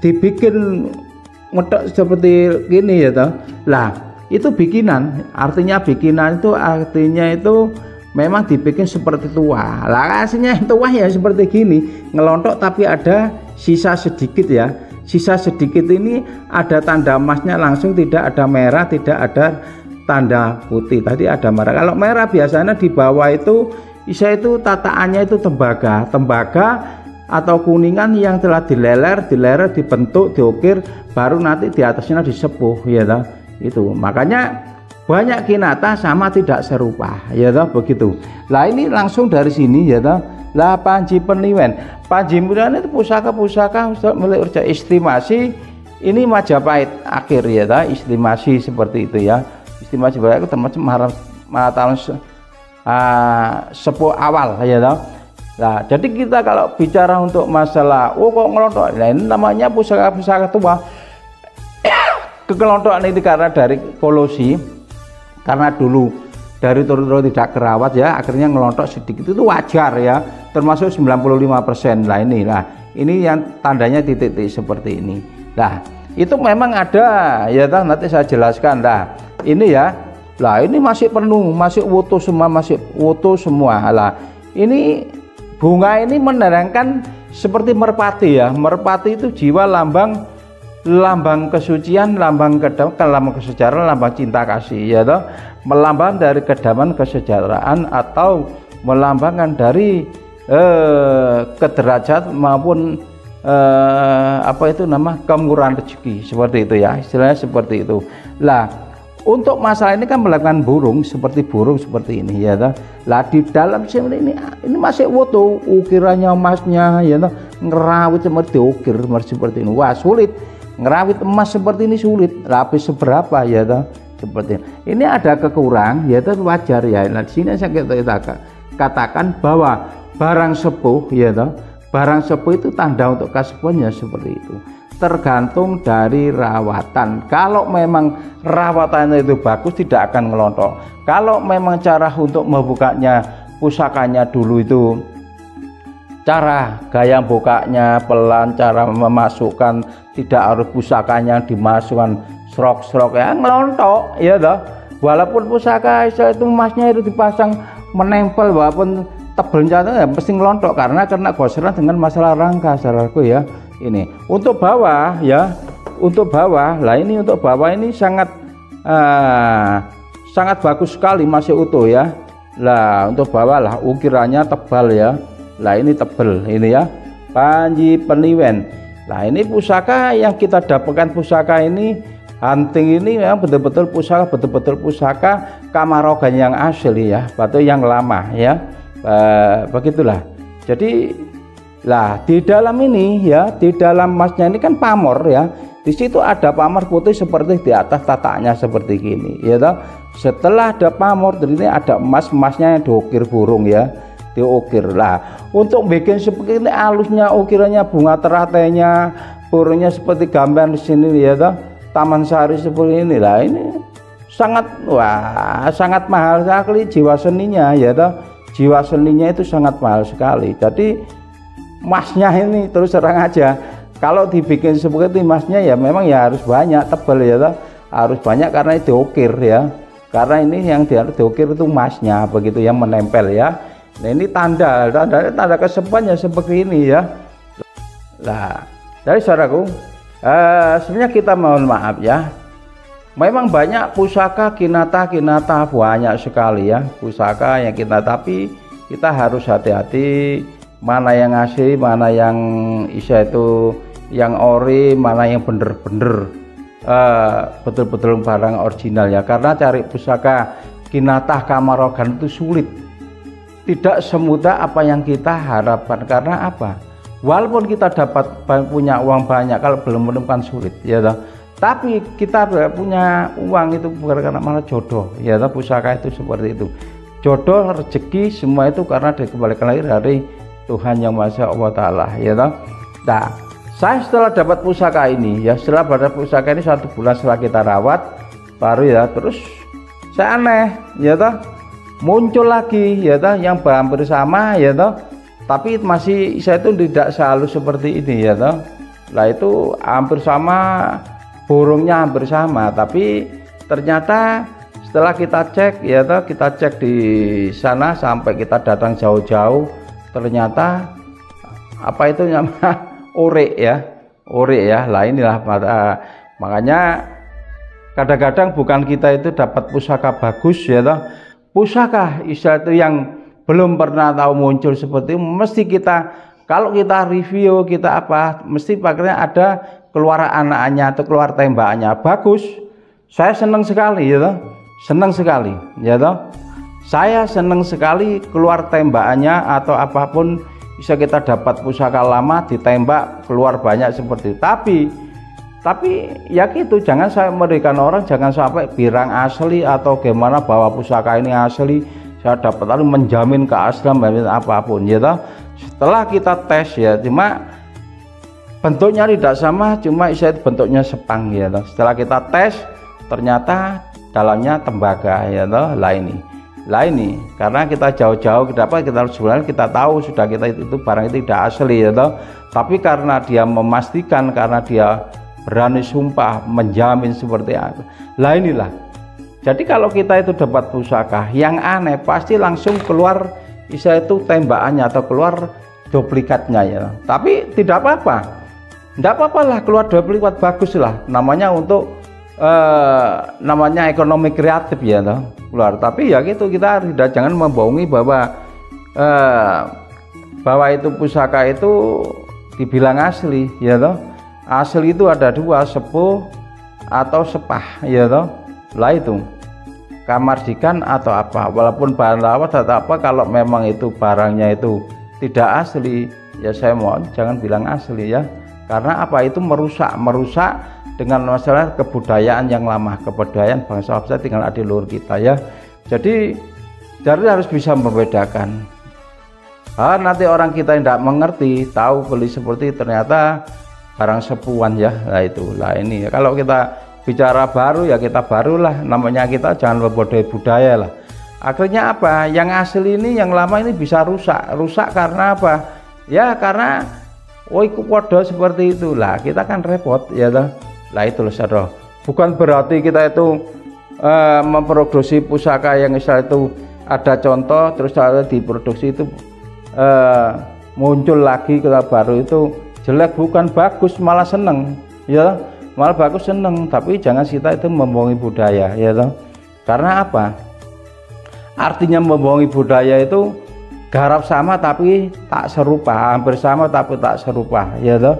dibikin ngedok seperti gini ya toh, lah itu bikinan, artinya bikinan itu artinya itu memang dibikin seperti tua. Lah aslinya tua ya seperti gini, ngelontok tapi ada sisa sedikit ya, sisa sedikit ini ada tanda emasnya langsung, tidak ada merah, tidak ada tanda putih, tadi ada merah. Kalau merah biasanya di bawah itu tataannya itu tembaga atau kuningan yang telah dileler, dibentuk, diukir, baru nanti di atasnya disepuh ya toh. Itu makanya banyak Kinata sama tidak serupa ya toh, begitu. Lah ini langsung dari sini ya toh. Lah Panji Peniwen itu pusaka-pusaka milik Urja, estimasi ini Majapahit akhir ya toh, estimasi seperti itu ya. Estimasi itu termasuk Mataram Sepuh awal ya toh. Nah, jadi kita kalau bicara untuk masalah kok ngelontok, nah ini namanya pusaka-pusaka tua. Kekelontokan ini karena dari kolosi, karena dulu dari turun-turun tidak kerawat ya, akhirnya ngelontok sedikit, itu wajar ya, termasuk 95%. Lah ini yang tandanya titik-titik seperti ini. Nah itu memang ada ya, nanti saya jelaskan. Nah ini ya, lah ini masih penuh, masih utuh semua, Lah ini bunga ini menerangkan seperti merpati ya. Merpati itu jiwa, lambang kesucian, lambang kesejahteraan, lambang cinta kasih ya toh, melambang dari kedamaian, kesejahteraan, atau melambangkan dari kederajat maupun apa itu nama kemurahan rezeki, seperti itu ya, istilahnya seperti itu. Lah untuk masalah ini kan melakukan burung seperti ini ya toh. Lah di dalam sini ini masih utuh, ukirannya emasnya ya toh, ngerawit seperti diukir seperti ini. Wah sulit, ngerawit emas seperti ini sulit. Lapis seberapa ya toh, seperti ini. Ini ada kekurang ya toh, wajar ya. Nah di sini saya katakan bahwa barang sepuh ya toh, barang sepuh itu tanda untuk kesepuhannya seperti itu. Tergantung dari rawatan. Kalau memang rawatannya itu bagus, tidak akan ngelontok. Kalau memang cara untuk membukanya, pusakanya dulu itu cara gaya bukanya pelan, cara memasukkan tidak harus pusakanya dimasukkan serok-serok ya, ngelontok ya toh. Walaupun pusaka itu emasnya itu dipasang menempel, walaupun tebelnya ya pasti ngelontok, karena goseran dengan masalah rangka saudaraku ya. Ini untuk bawah ya, untuk bawah. Lah ini untuk bawah ini sangat bagus sekali, masih utuh ya. Lah untuk bawah lah ukirannya tebal ya. Lah ini tebel ini ya, Panji Peniwen. Nah ini pusaka yang kita dapatkan, pusaka ini hunting ini memang betul-betul pusaka Kamarogan yang asli ya, batu yang lama ya. Begitulah. Jadi lah di dalam ini ya, di dalam emasnya ini kan pamor ya. Di situ ada pamor putih seperti di atas tataknya seperti gini ya toh. Setelah ada pamor ini ada emasnya yang diukir burung ya, diukir lah. Untuk bikin seperti ini alusnya, ukirannya, bunga teratainya, burungnya seperti gambar di sini ya toh. Taman Sari seperti inilah, ini sangat sangat mahal sekali jiwa seninya ya toh. Jiwa seninya itu sangat mahal sekali. Jadi emasnya ini terus terang aja, kalau dibikin seperti emasnya ya memang ya harus banyak, tebal ya toh. Harus banyak karena itu diukir ya, karena ini yang diukir itu emasnya begitu yang menempel ya. Nah ini tanda kesepuan ya seperti ini ya. Nah dari saudaraku, sebenarnya kita mohon maaf ya, memang banyak pusaka kinata banyak sekali ya pusaka yang kita, tapi kita harus hati-hati mana yang asli, mana yang isa itu yang ori, mana yang bener-bener betul-betul barang original ya. Karena cari pusaka kinata Kamarogan itu sulit, tidak semudah apa yang kita harapkan. Karena apa? Walaupun kita dapat punya uang banyak, kalau belum menemukan sulit ya toh. Tapi kita punya uang itu bukan karena malah jodoh ya toh. Pusaka itu seperti itu, jodoh, rezeki, semua itu karena dikembalikan lagi dari Tuhan Yang Maha Allah Ta'ala ya toh. Nah saya setelah dapat pusaka ini ya, setelah dapat pusaka ini 1 bulan setelah kita rawat baru ya, terus saya aneh ya toh, muncul lagi ya toh yang hampir sama ya toh, tapi masih saya itu tidak sehalus seperti ini ya toh. Lah itu hampir sama, burungnya hampir sama, tapi ternyata setelah kita cek ya toh, kita cek di sana sampai kita datang jauh-jauh, ternyata apa itu namanya orek ya, orek ya. Lah inilah makanya kadang-kadang bukan kita itu dapat pusaka bagus ya toh, pusaka istilah itu yang belum pernah tahu muncul seperti itu, mesti kita kalau kita review kita apa mesti pakainya ada keluar anaknya atau keluar tembakannya bagus. Saya senang sekali ya toh, senang sekali ya toh, saya senang sekali keluar tembakannya atau apapun bisa kita dapat pusaka lama ditembak keluar banyak seperti itu. Tapi ya gitu, jangan saya memberikan orang, jangan sampai bilang asli atau gimana bahwa pusaka ini asli saya dapat lalu menjamin keaslian apapun ya toh. Setelah kita tes ya, cuma bentuknya tidak sama, cuma saya bentuknya sepang ya toh. Setelah kita tes ternyata dalamnya tembaga ya toh. Lah ini karena kita jauh-jauh kita sebenarnya kita tahu sudah kita itu barang itu tidak asli ya toh, tapi karena dia memastikan, karena dia berani sumpah menjamin seperti apa. Lah inilah, jadi kalau kita itu dapat pusaka yang aneh pasti langsung keluar isa itu tembakannya atau keluar duplikatnya ya. Tapi tidak apa-apa, tidak apa-apa lah keluar duplikat, bagus lah namanya untuk namanya ekonomi kreatif ya toh keluar. Tapi ya gitu, kita tidak, jangan membohongi bahwa itu pusaka itu dibilang asli ya toh. Asli itu ada dua, sepuh atau sepah ya toh. Lah itu kamardikan atau apa, walaupun bahan lawas atau apa, kalau memang itu barangnya itu tidak asli ya saya mohon jangan bilang asli ya. Karena apa, itu merusak dengan masalah kebudayaan yang lama, kebudayaan bangsa tinggal di luar kita ya. Jadi harus bisa membedakan. Nanti orang kita yang tidak mengerti tahu beli seperti ternyata barang sepuan ya. Nah itulah ini kalau kita bicara baru ya kita barulah, namanya kita jangan membodohi budaya lah. Akhirnya apa, yang asli ini yang lama ini bisa rusak karena apa ya, karena podo seperti itulah, kita kan repot ya toh. Lah itu loh saudara, bukan berarti kita itu memproduksi pusaka yang misalnya itu ada contoh terus diproduksi itu muncul lagi kita baru itu jelek, bukan, bagus malah seneng ya, malah bagus seneng. Tapi jangan kita itu membohongi budaya ya toh. Karena apa, artinya membohongi budaya itu garap sama tapi tak serupa, hampir sama tapi tak serupa ya toh.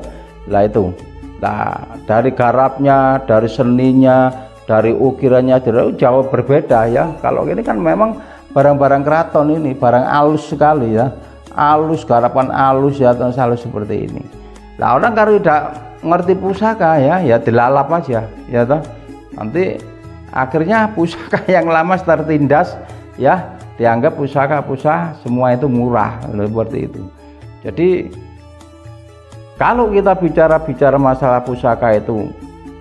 Lah itu. Nah, dari garapnya, dari seninya, dari ukirannya jauh berbeda ya. Kalau ini kan memang barang-barang keraton ini, barang halus sekali ya. Halus, garapan halus ya, atau halus seperti ini. Nah, orang kalau tidak ngerti pusaka ya dilalap aja ya toh. Nanti akhirnya pusaka yang lama tertindas ya, dianggap pusaka semua itu murah seperti itu. Jadi kalau kita bicara masalah pusaka itu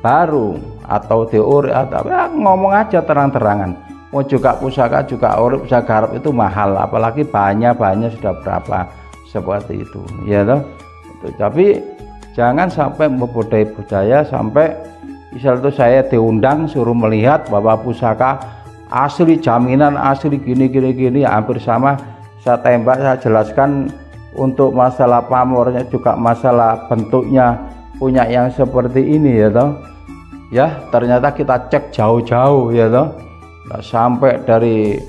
baru atau teori atau ya, ngomong aja terang-terangan. Mau juga pusaka juga ori, pusaka garap itu mahal, apalagi bahannya sudah berapa seperti itu, ya toh. Tapi jangan sampai membudaya budaya sampai misal itu saya diundang suruh melihat bahwa pusaka asli, jaminan asli gini hampir sama saya tembak, saya jelaskan. Untuk masalah pamornya juga masalah bentuknya punya yang seperti ini ya toh. Ya, ternyata kita cek jauh-jauh ya toh. Nah, sampai dari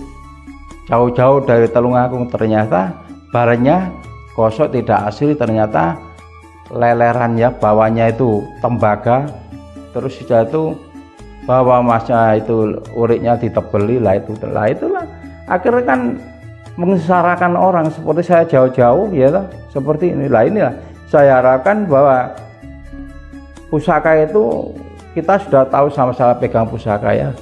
jauh-jauh dari Tulungagung ternyata barangnya gosok tidak asli, ternyata leleran ya, bawahnya itu tembaga, terus itu bawah emasnya itu uriknya ditebeli lah itulah akhirnya kan mengesarakan orang seperti saya jauh-jauh ya toh, seperti inilah saya harapkan bahwa pusaka itu kita sudah tahu sama-sama pegang pusaka ya,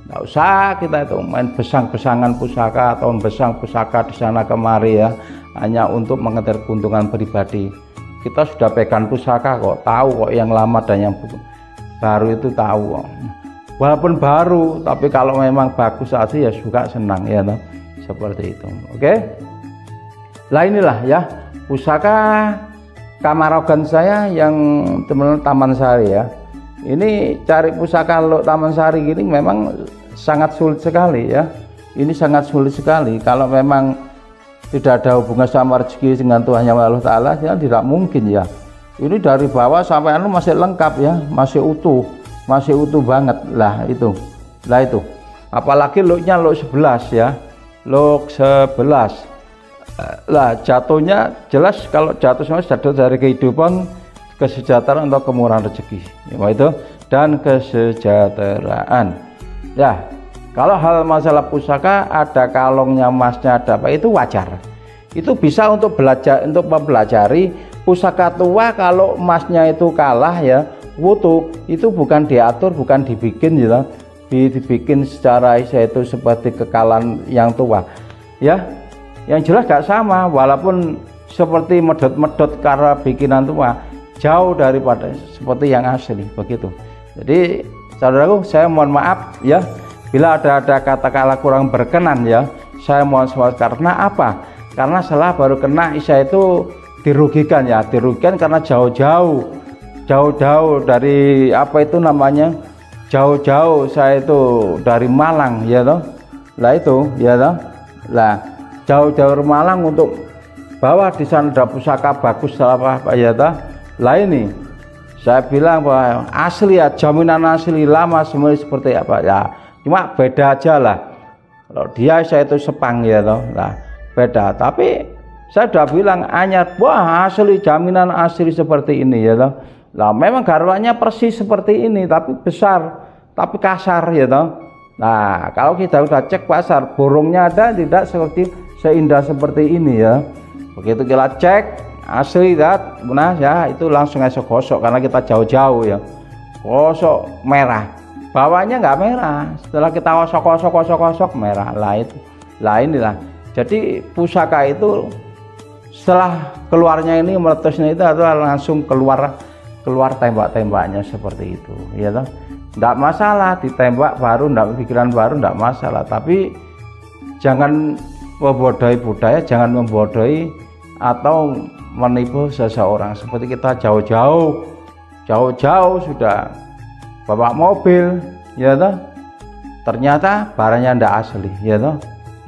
nggak usah kita itu main besang-besangan pusaka atau besang pusaka di sana kemari ya, hanya untuk mengejar keuntungan pribadi. Kita sudah pegang pusaka kok, tahu kok yang lama dan yang baru itu tahu kok. Walaupun baru tapi kalau memang bagus asli ya juga senang ya toh. Seperti itu, oke. Lah inilah ya pusaka Kamarogan saya yang teman-teman Taman Sari ya. Ini cari pusaka lo Taman Sari gini memang sangat sulit sekali ya. Ini sangat sulit sekali kalau memang tidak ada hubungan sama rezeki dengan Tuhan Yang Maha Taala ya, tidak mungkin ya. Ini dari bawah sampai masih lengkap ya, masih utuh banget lah itu. Apalagi lo-nya lo 11 ya. Log 11 lah jatuhnya jelas, kalau jatuh semua jatuh dari kehidupan, kesejahteraan atau kemurahan rezeki ya, itu dan kesejahteraan ya. Kalau hal masalah pusaka ada kalongnya, emasnya, ada apa, itu wajar, itu bisa untuk belajar, untuk mempelajari pusaka tua. Kalau emasnya itu kalah ya wutuh, itu bukan diatur, bukan dibikin gitu, dibikin secara itu seperti kekalahan yang tua ya, yang jelas gak sama, walaupun seperti medot-medot karena bikinan tua jauh daripada seperti yang asli begitu. Jadi saudaraku, saya mohon maaf ya bila ada kata-kata kurang berkenan ya, saya mohon maaf. Karena apa? Karena setelah baru kena Isya itu dirugikan ya, dirugikan karena jauh-jauh dari apa itu namanya, jauh-jauh saya itu dari Malang ya toh. Lah itu ya toh. Lah jauh-jauh dari Malang untuk bawa di sana ada pusaka bagus apa ya toh. Lah ini saya bilang bahwa asli ya, jaminan asli lama semua seperti apa ya. Cuma beda aja lah. Kalau dia saya itu Sepang ya toh. Lah beda, tapi saya sudah bilang anyar, wah asli, jaminan asli seperti ini ya toh. Lah memang garwanya persis seperti ini tapi besar, tapi kasar ya toh. Nah kalau kita udah cek pasar, burungnya ada tidak seperti seindah seperti ini ya. Begitu kita cek asli dat, nah ya itu langsung aja gosok karena kita jauh-jauh ya. Gosok merah, bawahnya nggak merah. Setelah kita gosok merah. Lah itu, lah inilah. Jadi pusaka itu setelah keluarnya ini meletusnya itu adalah langsung keluar tembak-tembaknya seperti itu ya toh. Enggak masalah ditembak baru, enggak pikiran baru, enggak masalah, tapi jangan membodohi budaya, jangan membodohi atau menipu seseorang. Seperti kita jauh-jauh sudah bawa mobil ya toh, ternyata barangnya enggak asli ya toh.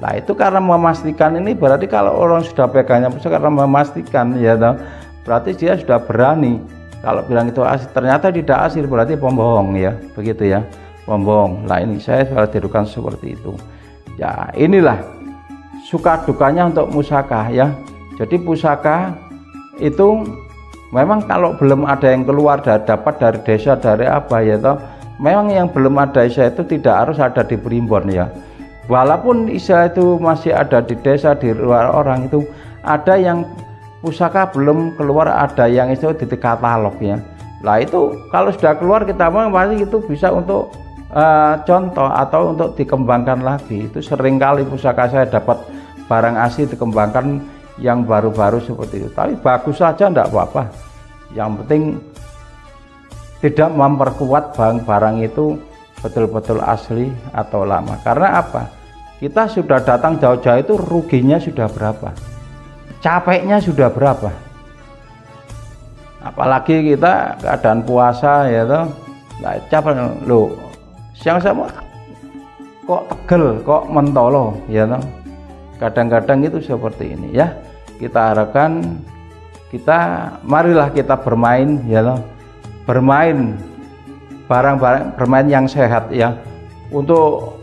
Nah itu karena memastikan, ini berarti kalau orang sudah pegangnya pusaka karena memastikan ya toh, berarti dia sudah berani. Kalau bilang itu asli ternyata tidak asli, berarti pembohong ya, begitu ya, pembohong. Nah ini saya sudah tirukan seperti itu ya. Inilah suka dukanya untuk pusaka ya. Jadi pusaka itu Memang kalau belum ada yang keluar dapat dari desa dari apa ya toh, memang yang belum ada ISA itu tidak harus ada di primbon ya. Walaupun ISA itu masih ada di desa di luar orang itu, ada yang pusaka belum keluar, ada yang itu di katalog ya. Lah itu kalau sudah keluar kita pasti itu bisa untuk contoh atau untuk dikembangkan lagi. Itu seringkali pusaka saya dapat barang asli dikembangkan yang baru-baru seperti itu. Tapi bagus saja enggak apa-apa. Yang penting tidak memperkuat barang itu betul-betul asli atau lama. Karena apa? Kita sudah datang jauh-jauh itu ruginya sudah berapa? Capeknya sudah berapa? Apalagi kita keadaan puasa ya toh. Lah capek loh. Siang sama kok tegel, kok mentolo ya toh. Kadang-kadang itu seperti ini ya. Kita harapkan marilah kita bermain ya loh. Bermain barang-barang, bermain yang sehat ya. Untuk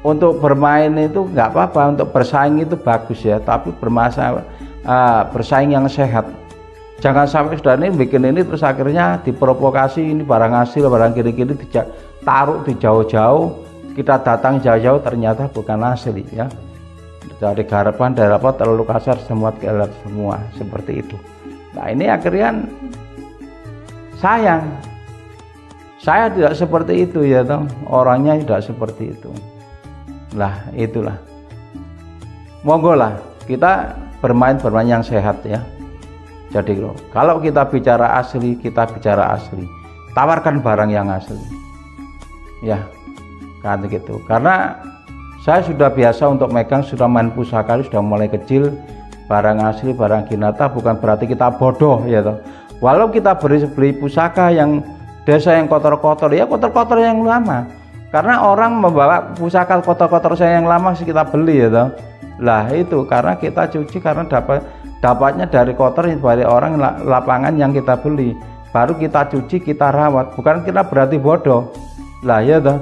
untuk bermain itu nggak apa-apa, untuk bersaing itu bagus ya, tapi bersaing yang sehat. Jangan sampai sudah ini bikin ini terus akhirnya diprovokasi, ini barang hasil, barang kiri-kiri taruh di jauh-jauh, kita datang jauh-jauh ternyata bukan asli ya. Dari garapan, dari apa terlalu kasar, semua kelihatan semua seperti itu. Nah ini akhirnya sayang. Saya tidak seperti itu ya toh, orangnya tidak seperti itu. Lah itulah. Monggo lah kita bermain yang sehat ya. Jadi kalau kita bicara asli, kita bicara asli. Tawarkan barang yang asli. Ya, kan gitu. Karena saya sudah biasa untuk megang, sudah main pusaka, sudah mulai kecil. Barang asli, barang kinata, bukan berarti kita bodoh ya toh. Walau kita beli pusaka yang desa yang kotor-kotor, ya kotor-kotor yang lama. Karena orang membawa pusaka kotor-kotor saya yang lama sih kita beli ya toh. Lah itu karena kita cuci, karena dapatnya dari kotor dari orang lapangan yang kita beli, baru kita cuci, kita rawat, bukan kita berarti bodoh. Lah ya toh.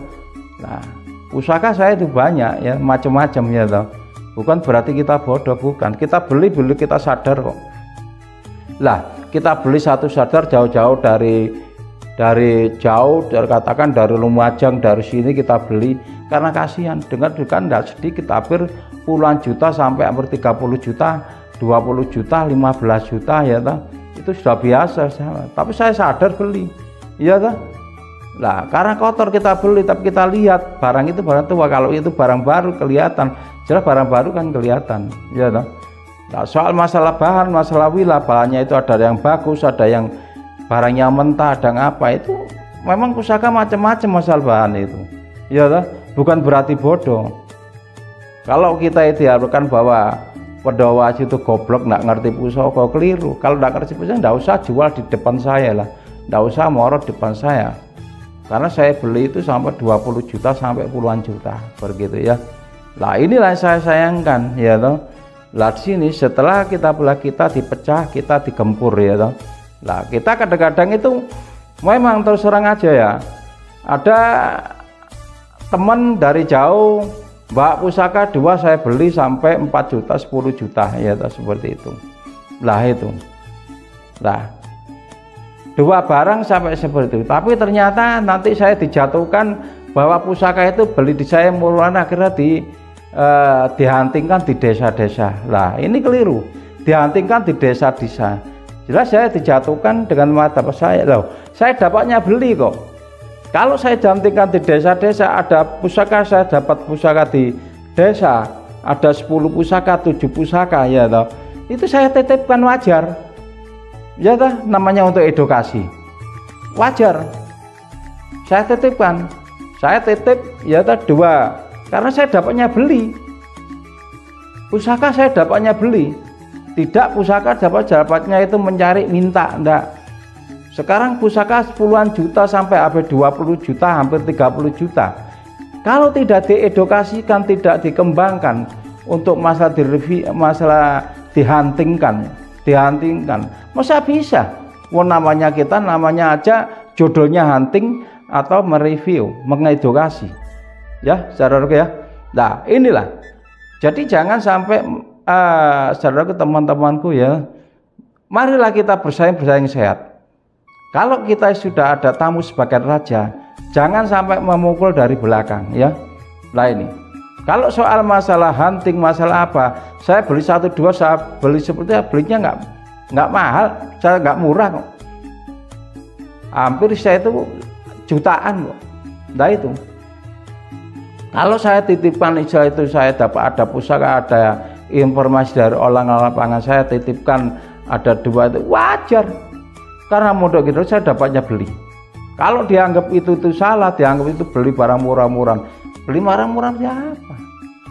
Nah pusaka saya itu banyak ya, macam-macam ya toh, bukan berarti kita bodoh, bukan. Kita beli kita sadar kok. Lah kita beli satu sadar jauh-jauh dari katakan dari Lumajang, dari sini kita beli karena kasihan, dengan tidak sedikit, hampir puluhan juta sampai hampir 30 juta, 20 juta, 15 juta ya toh. Itu sudah biasa tapi saya sadar beli ya toh. Lah karena kotor kita beli, tapi kita lihat barang itu barang tua, kalau itu barang baru kelihatan, jelas barang baru kan kelihatan ya toh. Nah soal masalah bahan, masalah wilayah, bahannya itu ada yang bagus, ada yang barangnya mentah, ada yang apa, itu memang pusaka macam-macam masalah bahan itu ya toh. Bukan berarti bodoh. Kalau kita itu diharapkan bahwa pedawas itu goblok, nggak ngerti pusaka, keliru. Kalau nggak ngerti pusaka, nggak usah jual di depan saya lah, nggak usah morot depan saya, karena saya beli itu sampai 20 juta sampai puluhan juta begitu ya. Lah inilah yang saya sayangkan ya toh. Lah di sini setelah kita dipecah, kita digempur ya toh. Lah kita kadang-kadang itu memang terus terang aja ya, ada teman dari jauh mbak pusaka 2 saya beli sampai 4 juta 10 juta ya toh, seperti itu. Lah itu lah 2 barang sampai seperti itu, tapi ternyata nanti saya dijatuhkan bahwa pusaka itu beli di saya murah, akhirnya dihantingkan di desa-desa. Lah ini keliru, dihantingkan di desa-desa. Jelas saya dijatuhkan dengan mata saya loh, saya dapatnya beli kok. Kalau saya jantingkan di desa-desa, ada pusaka, saya dapat pusaka di desa, ada 10 pusaka, 7 pusaka ya toh, itu saya titipkan, wajar ya toh, namanya untuk edukasi, wajar. Saya titip ya toh 2, karena saya dapatnya beli pusaka, saya dapatnya beli, tidak pusaka dapatnya itu mencari minta, enggak. Sekarang pusaka puluhan juta sampai hampir 20 juta, hampir 30 juta. Kalau tidak diedukasikan, tidak dikembangkan untuk masalah masalah dihantingkan, masa bisa? Namanya kita, namanya aja judulnya hunting atau mereview, mengedukasi. Ya, saudara ya. Nah, inilah. Jadi jangan sampai saudaraku, teman-temanku ya, marilah kita bersaing sehat. Kalau kita sudah ada tamu sebagai raja, jangan sampai memukul dari belakang ya. Nah ini, kalau soal masalah hunting, masalah apa, saya beli 1 2, saya beli seperti belinya nggak mahal, saya nggak murah kok. Hampir saya itu jutaan kok. Nah itu, kalau saya titipkan istilah itu, saya dapat ada pusaka, ada informasi dari orang lapangan, saya titipkan ada 2 itu wajar. Karena modal gitu saya dapatnya beli. Kalau dianggap itu salah, dianggap itu beli barang murah-murah, beli barang murah siapa?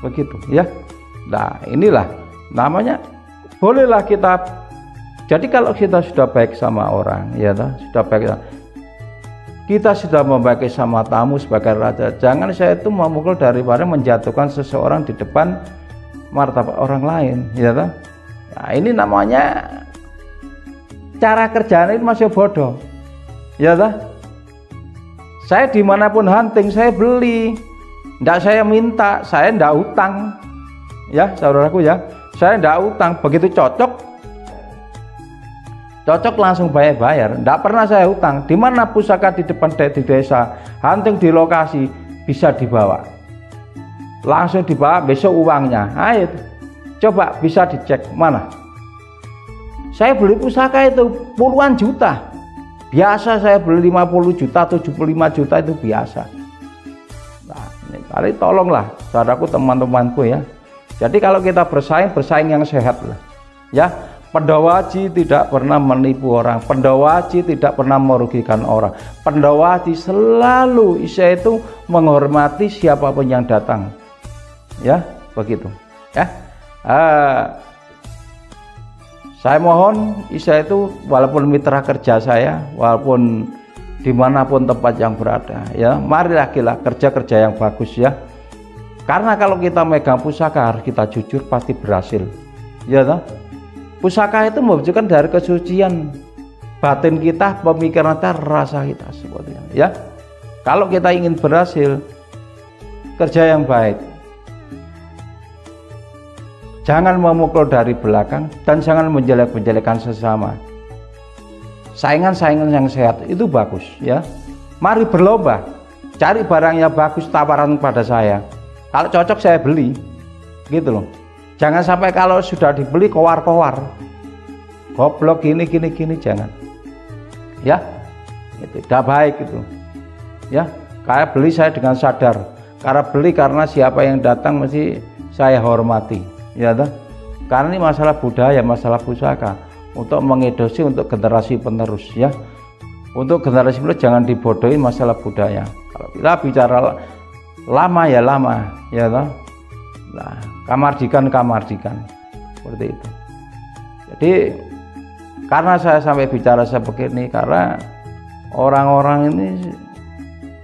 Begitu ya. Nah inilah namanya, bolehlah kita. Jadi kalau kita sudah baik sama orang, ya sudah baik, kita sudah membaiki sama tamu sebagai raja, jangan saya itu memukul daripada menjatuhkan seseorang di depan martabat orang lain, ya Nah ini namanya cara kerjaan itu masih bodoh, ya Saya dimanapun hunting saya beli, ndak saya minta, saya ndak utang, ya saudaraku ya, saya ndak utang. Begitu cocok langsung bayar, ndak pernah saya utang. Dimana pusaka di depan di desa, hunting di lokasi bisa dibawa, langsung dibawa besok uangnya. Ayo coba bisa dicek mana. Saya beli pusaka itu puluhan juta. Biasa saya beli 50 juta, 75 juta itu biasa. Nah, ini kali tolonglah saudaraku, teman-temanku ya. Jadi kalau kita bersaing yang sehat lah. Ya, Pendawaji tidak pernah menipu orang, Pendawaji tidak pernah merugikan orang. Pendawaji selalu itu menghormati siapapun yang datang. Ya, begitu. Ya. Saya mohon Isa itu walaupun mitra kerja saya, walaupun dimanapun tempat yang berada, ya marilah kita kerja yang bagus ya. Karena kalau kita megang pusaka harus kita jujur, pasti berhasil, ya toh. Pusaka itu menunjukkan dari kesucian batin kita, pemikiran kita, rasa kita seperti itu, ya. Kalau kita ingin berhasil, kerja yang baik. Jangan memukul dari belakang dan jangan menjelek-menjelekan sesama. Saingan-saingan yang sehat itu bagus ya. Mari berlomba, cari barang yang bagus, tawaran pada saya. Kalau cocok saya beli, gitu loh. Jangan sampai kalau sudah dibeli kowar-kowar, goblok gini, jangan. Ya, itu tidak baik itu. Ya, kayak beli saya dengan sadar. Karena beli karena siapa yang datang mesti saya hormati. Ya toh? Karena ini masalah budaya, masalah pusaka untuk mengedosi untuk generasi penerus ya. Untuk generasi penerus jangan dibodohi masalah budaya. Kalau kita bicara lama ya lama, ya toh. Nah, kamardikan seperti itu. Jadi karena saya sampai bicara seperti ini karena orang-orang ini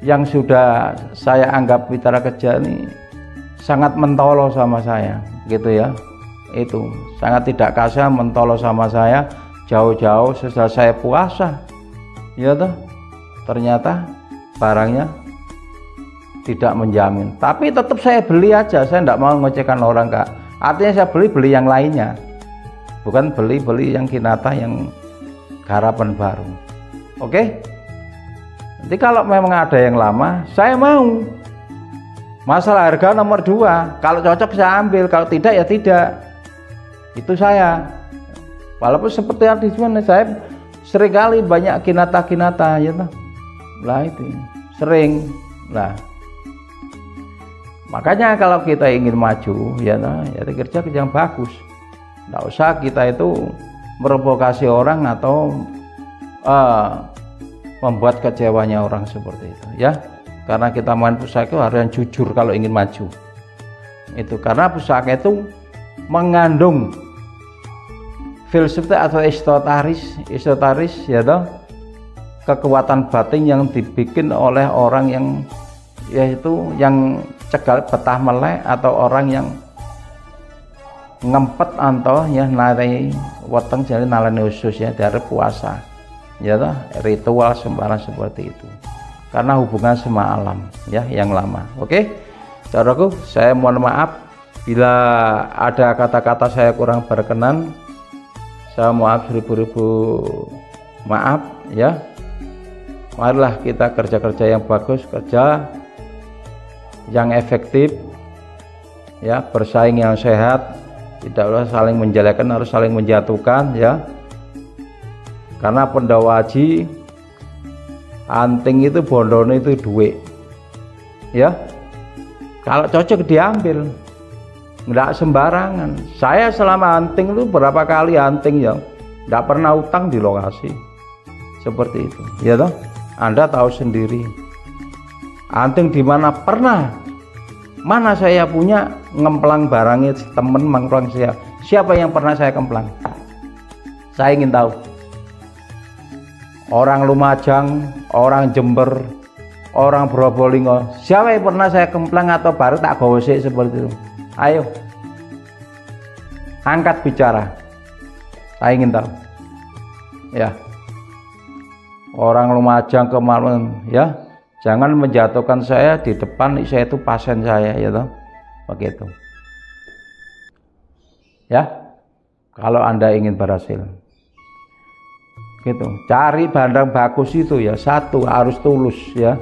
yang sudah saya anggap mitra kerja ini sangat mentolo sama saya. Gitu ya, itu sangat tidak kasar, mentolo sama saya jauh-jauh setelah saya puasa, ya toh, ternyata barangnya tidak menjamin, tapi tetap saya beli aja, saya tidak mau ngecekkan orang Kak. Artinya saya beli yang lainnya, bukan beli yang Kinata yang harapan baru. Oke, nanti kalau memang ada yang lama saya mau. Masalah harga nomor 2, kalau cocok saya ambil, kalau tidak ya tidak. Itu saya. Walaupun seperti yang disini saya seringkali banyak kinata ya toh. Lah itu sering. Lah. Makanya kalau kita ingin maju ya toh, ya kerja yang bagus. Enggak usah kita itu merovokasi orang atau membuat kecewanya orang seperti itu ya. Karena kita main pusaka harus yang jujur kalau ingin maju. Itu karena pusaka itu mengandung filsafat atau esoteris ya toh, kekuatan batin yang dibikin oleh orang yang yaitu yang cegal betah melek atau orang yang ngempet atau ya nari weteng jadi nalani khusus ya dari puasa ya toh, ritual sembarang seperti itu. Karena hubungan sama alam ya yang lama. Oke, saudaraku, saya mohon maaf Bila ada kata-kata saya kurang berkenan, saya maaf beribu-ribu maaf ya. Marilah kita kerja-kerja yang bagus, kerja yang efektif ya, bersaing yang sehat, tidak usah saling menjelekkan, harus saling menjatuhkan ya. Karena Pandhawa Aji anting itu bondone itu duit ya, kalau cocok diambil, nggak sembarangan. Saya selama anting itu berapa kali anting ya, nggak pernah utang di lokasi seperti itu ya toh. Anda tahu sendiri anting di mana pernah, mana saya punya ngemplang barangnya temen mangklang saya, siapa yang pernah saya kemplang? Saya ingin tahu. Orang Lumajang, orang Jember, orang Probolinggo, siapa yang pernah saya kemplang atau baru tak gosek seperti itu? Ayo, angkat bicara, saya ingin tahu ya. Orang Lumajang ke Maluku ya, jangan menjatuhkan saya di depan, saya itu pasien saya ya toh, begitu ya. Kalau Anda ingin berhasil gitu, cari barang bagus itu ya, satu harus tulus ya,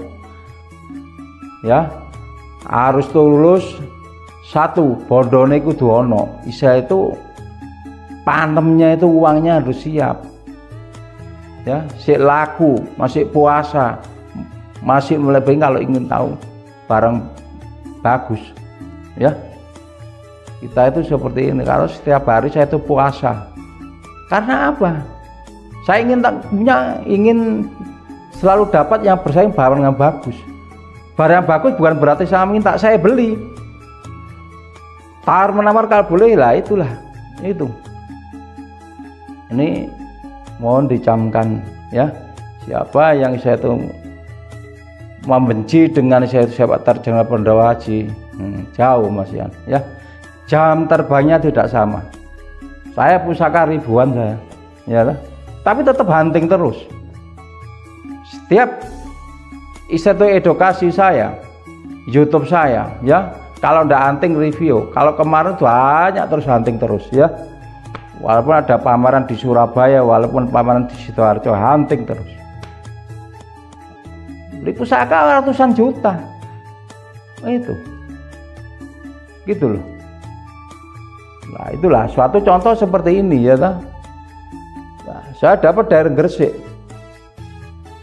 harus tulus. Satu, bondone kudu ono, isa itu panemnya itu uangnya harus siap ya, sik laku, masih puasa, masih melebihi. Kalau ingin tahu barang bagus ya, kita itu seperti ini. Kalau setiap hari saya itu puasa, karena apa? Saya ingin selalu dapat yang bersaing barang yang bagus. Barang yang bagus bukan berarti saya minta, saya beli. Tawar menawar kalau boleh lah, itulah itu. Ini mohon dicamkan ya, siapa yang saya itu membenci dengan saya itu sepak terjang Pandhawa Aji, jauh Mas Yan ya. Jam terbangnya tidak sama. Saya pusaka ribuan saya ya, tapi tetap hunting terus. Setiap itu edukasi saya, YouTube saya ya, kalau ndak hunting review. Kalau kemarin banyak terus hunting terus ya, walaupun ada pameran di Surabaya, walaupun pameran di Sidoarjo, hunting terus. Beli pusaka ratusan juta itu gitu loh. Nah itulah suatu contoh seperti ini ya toh. Nah, saya dapat dari Gresik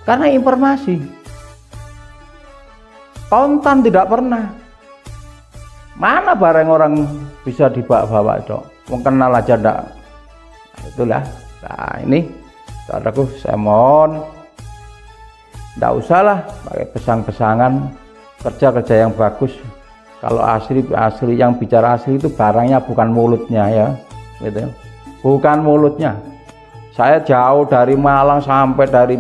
karena informasi, kontan tidak pernah. Mana barang orang bisa dibawa-bawa dok, mengenal aja ndak. Nah, itulah. Nah ini saudaraku, saya mohon ndak usahlah pakai pesang-pesangan, kerja-kerja yang bagus. Kalau asli yang bicara asli itu barangnya, bukan mulutnya ya, gitu. Bukan mulutnya. Saya jauh dari Malang sampai dari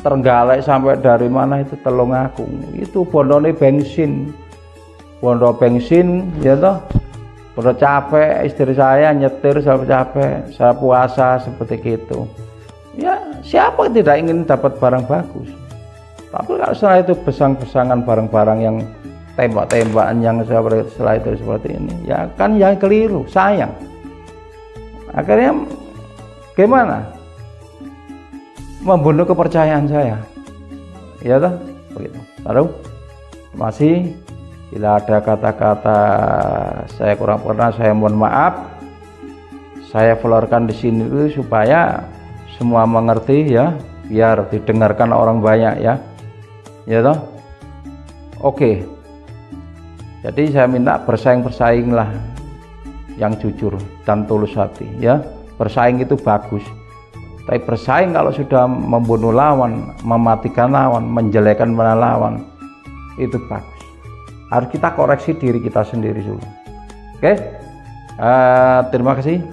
Trenggalek sampai dari mana itu Telungagung, itu bondone bensin, bondo bensin ya toh. Bondo capek, istri saya nyetir sampai capek, saya puasa seperti itu. Ya siapa yang tidak ingin dapat barang bagus? Tapi kalau setelah itu pesang-pesangan barang-barang yang tembak-tembakan yang setelah itu seperti ini, ya kan yang keliru, sayang. Akhirnya gimana? Membunuh kepercayaan saya. Ya toh, begitu. Lalu masih bila ada kata-kata saya kurang pernah, saya mohon maaf. Saya florkan di sini itu supaya semua mengerti ya, biar didengarkan orang banyak ya. Ya toh. Oke. Jadi saya minta bersaing-bersainglah yang jujur dan tulus hati ya. Bersaing itu bagus. Tapi bersaing kalau sudah membunuh lawan, mematikan lawan, menjelekkan lawan, itu bagus. Harus kita koreksi diri kita sendiri dulu. Oke. Terima kasih.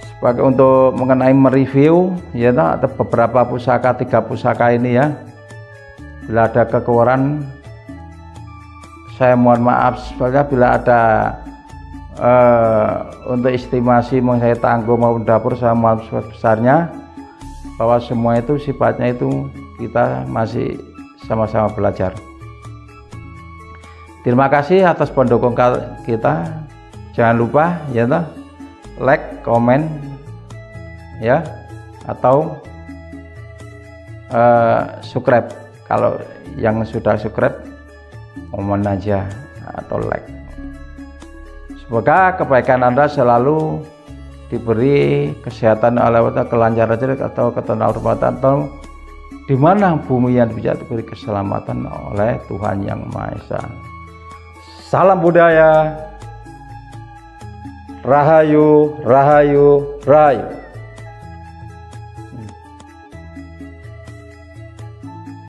Sebagai untuk mengenai mereview ya, ada beberapa pusaka, 3 pusaka ini ya. Bila ada kekurangan, saya mohon maaf. Sebagai bila ada untuk estimasi mau saya tanggung maupun dapur, saya mohon sebesarnya, bahwa semua itu sifatnya itu kita masih sama-sama belajar. Terima kasih atas pendukung kita. Jangan lupa ya toh, like, komen ya, atau subscribe. Kalau yang sudah subscribe, komen aja atau like. Semoga kebaikan Anda selalu diberi kesehatan oleh Allah, kelancaran rezeki atau ketenangan atau di mana bumi yang bisa diberi keselamatan oleh Tuhan Yang Maha Esa. Salam budaya. Rahayu, rahayu, rahayu.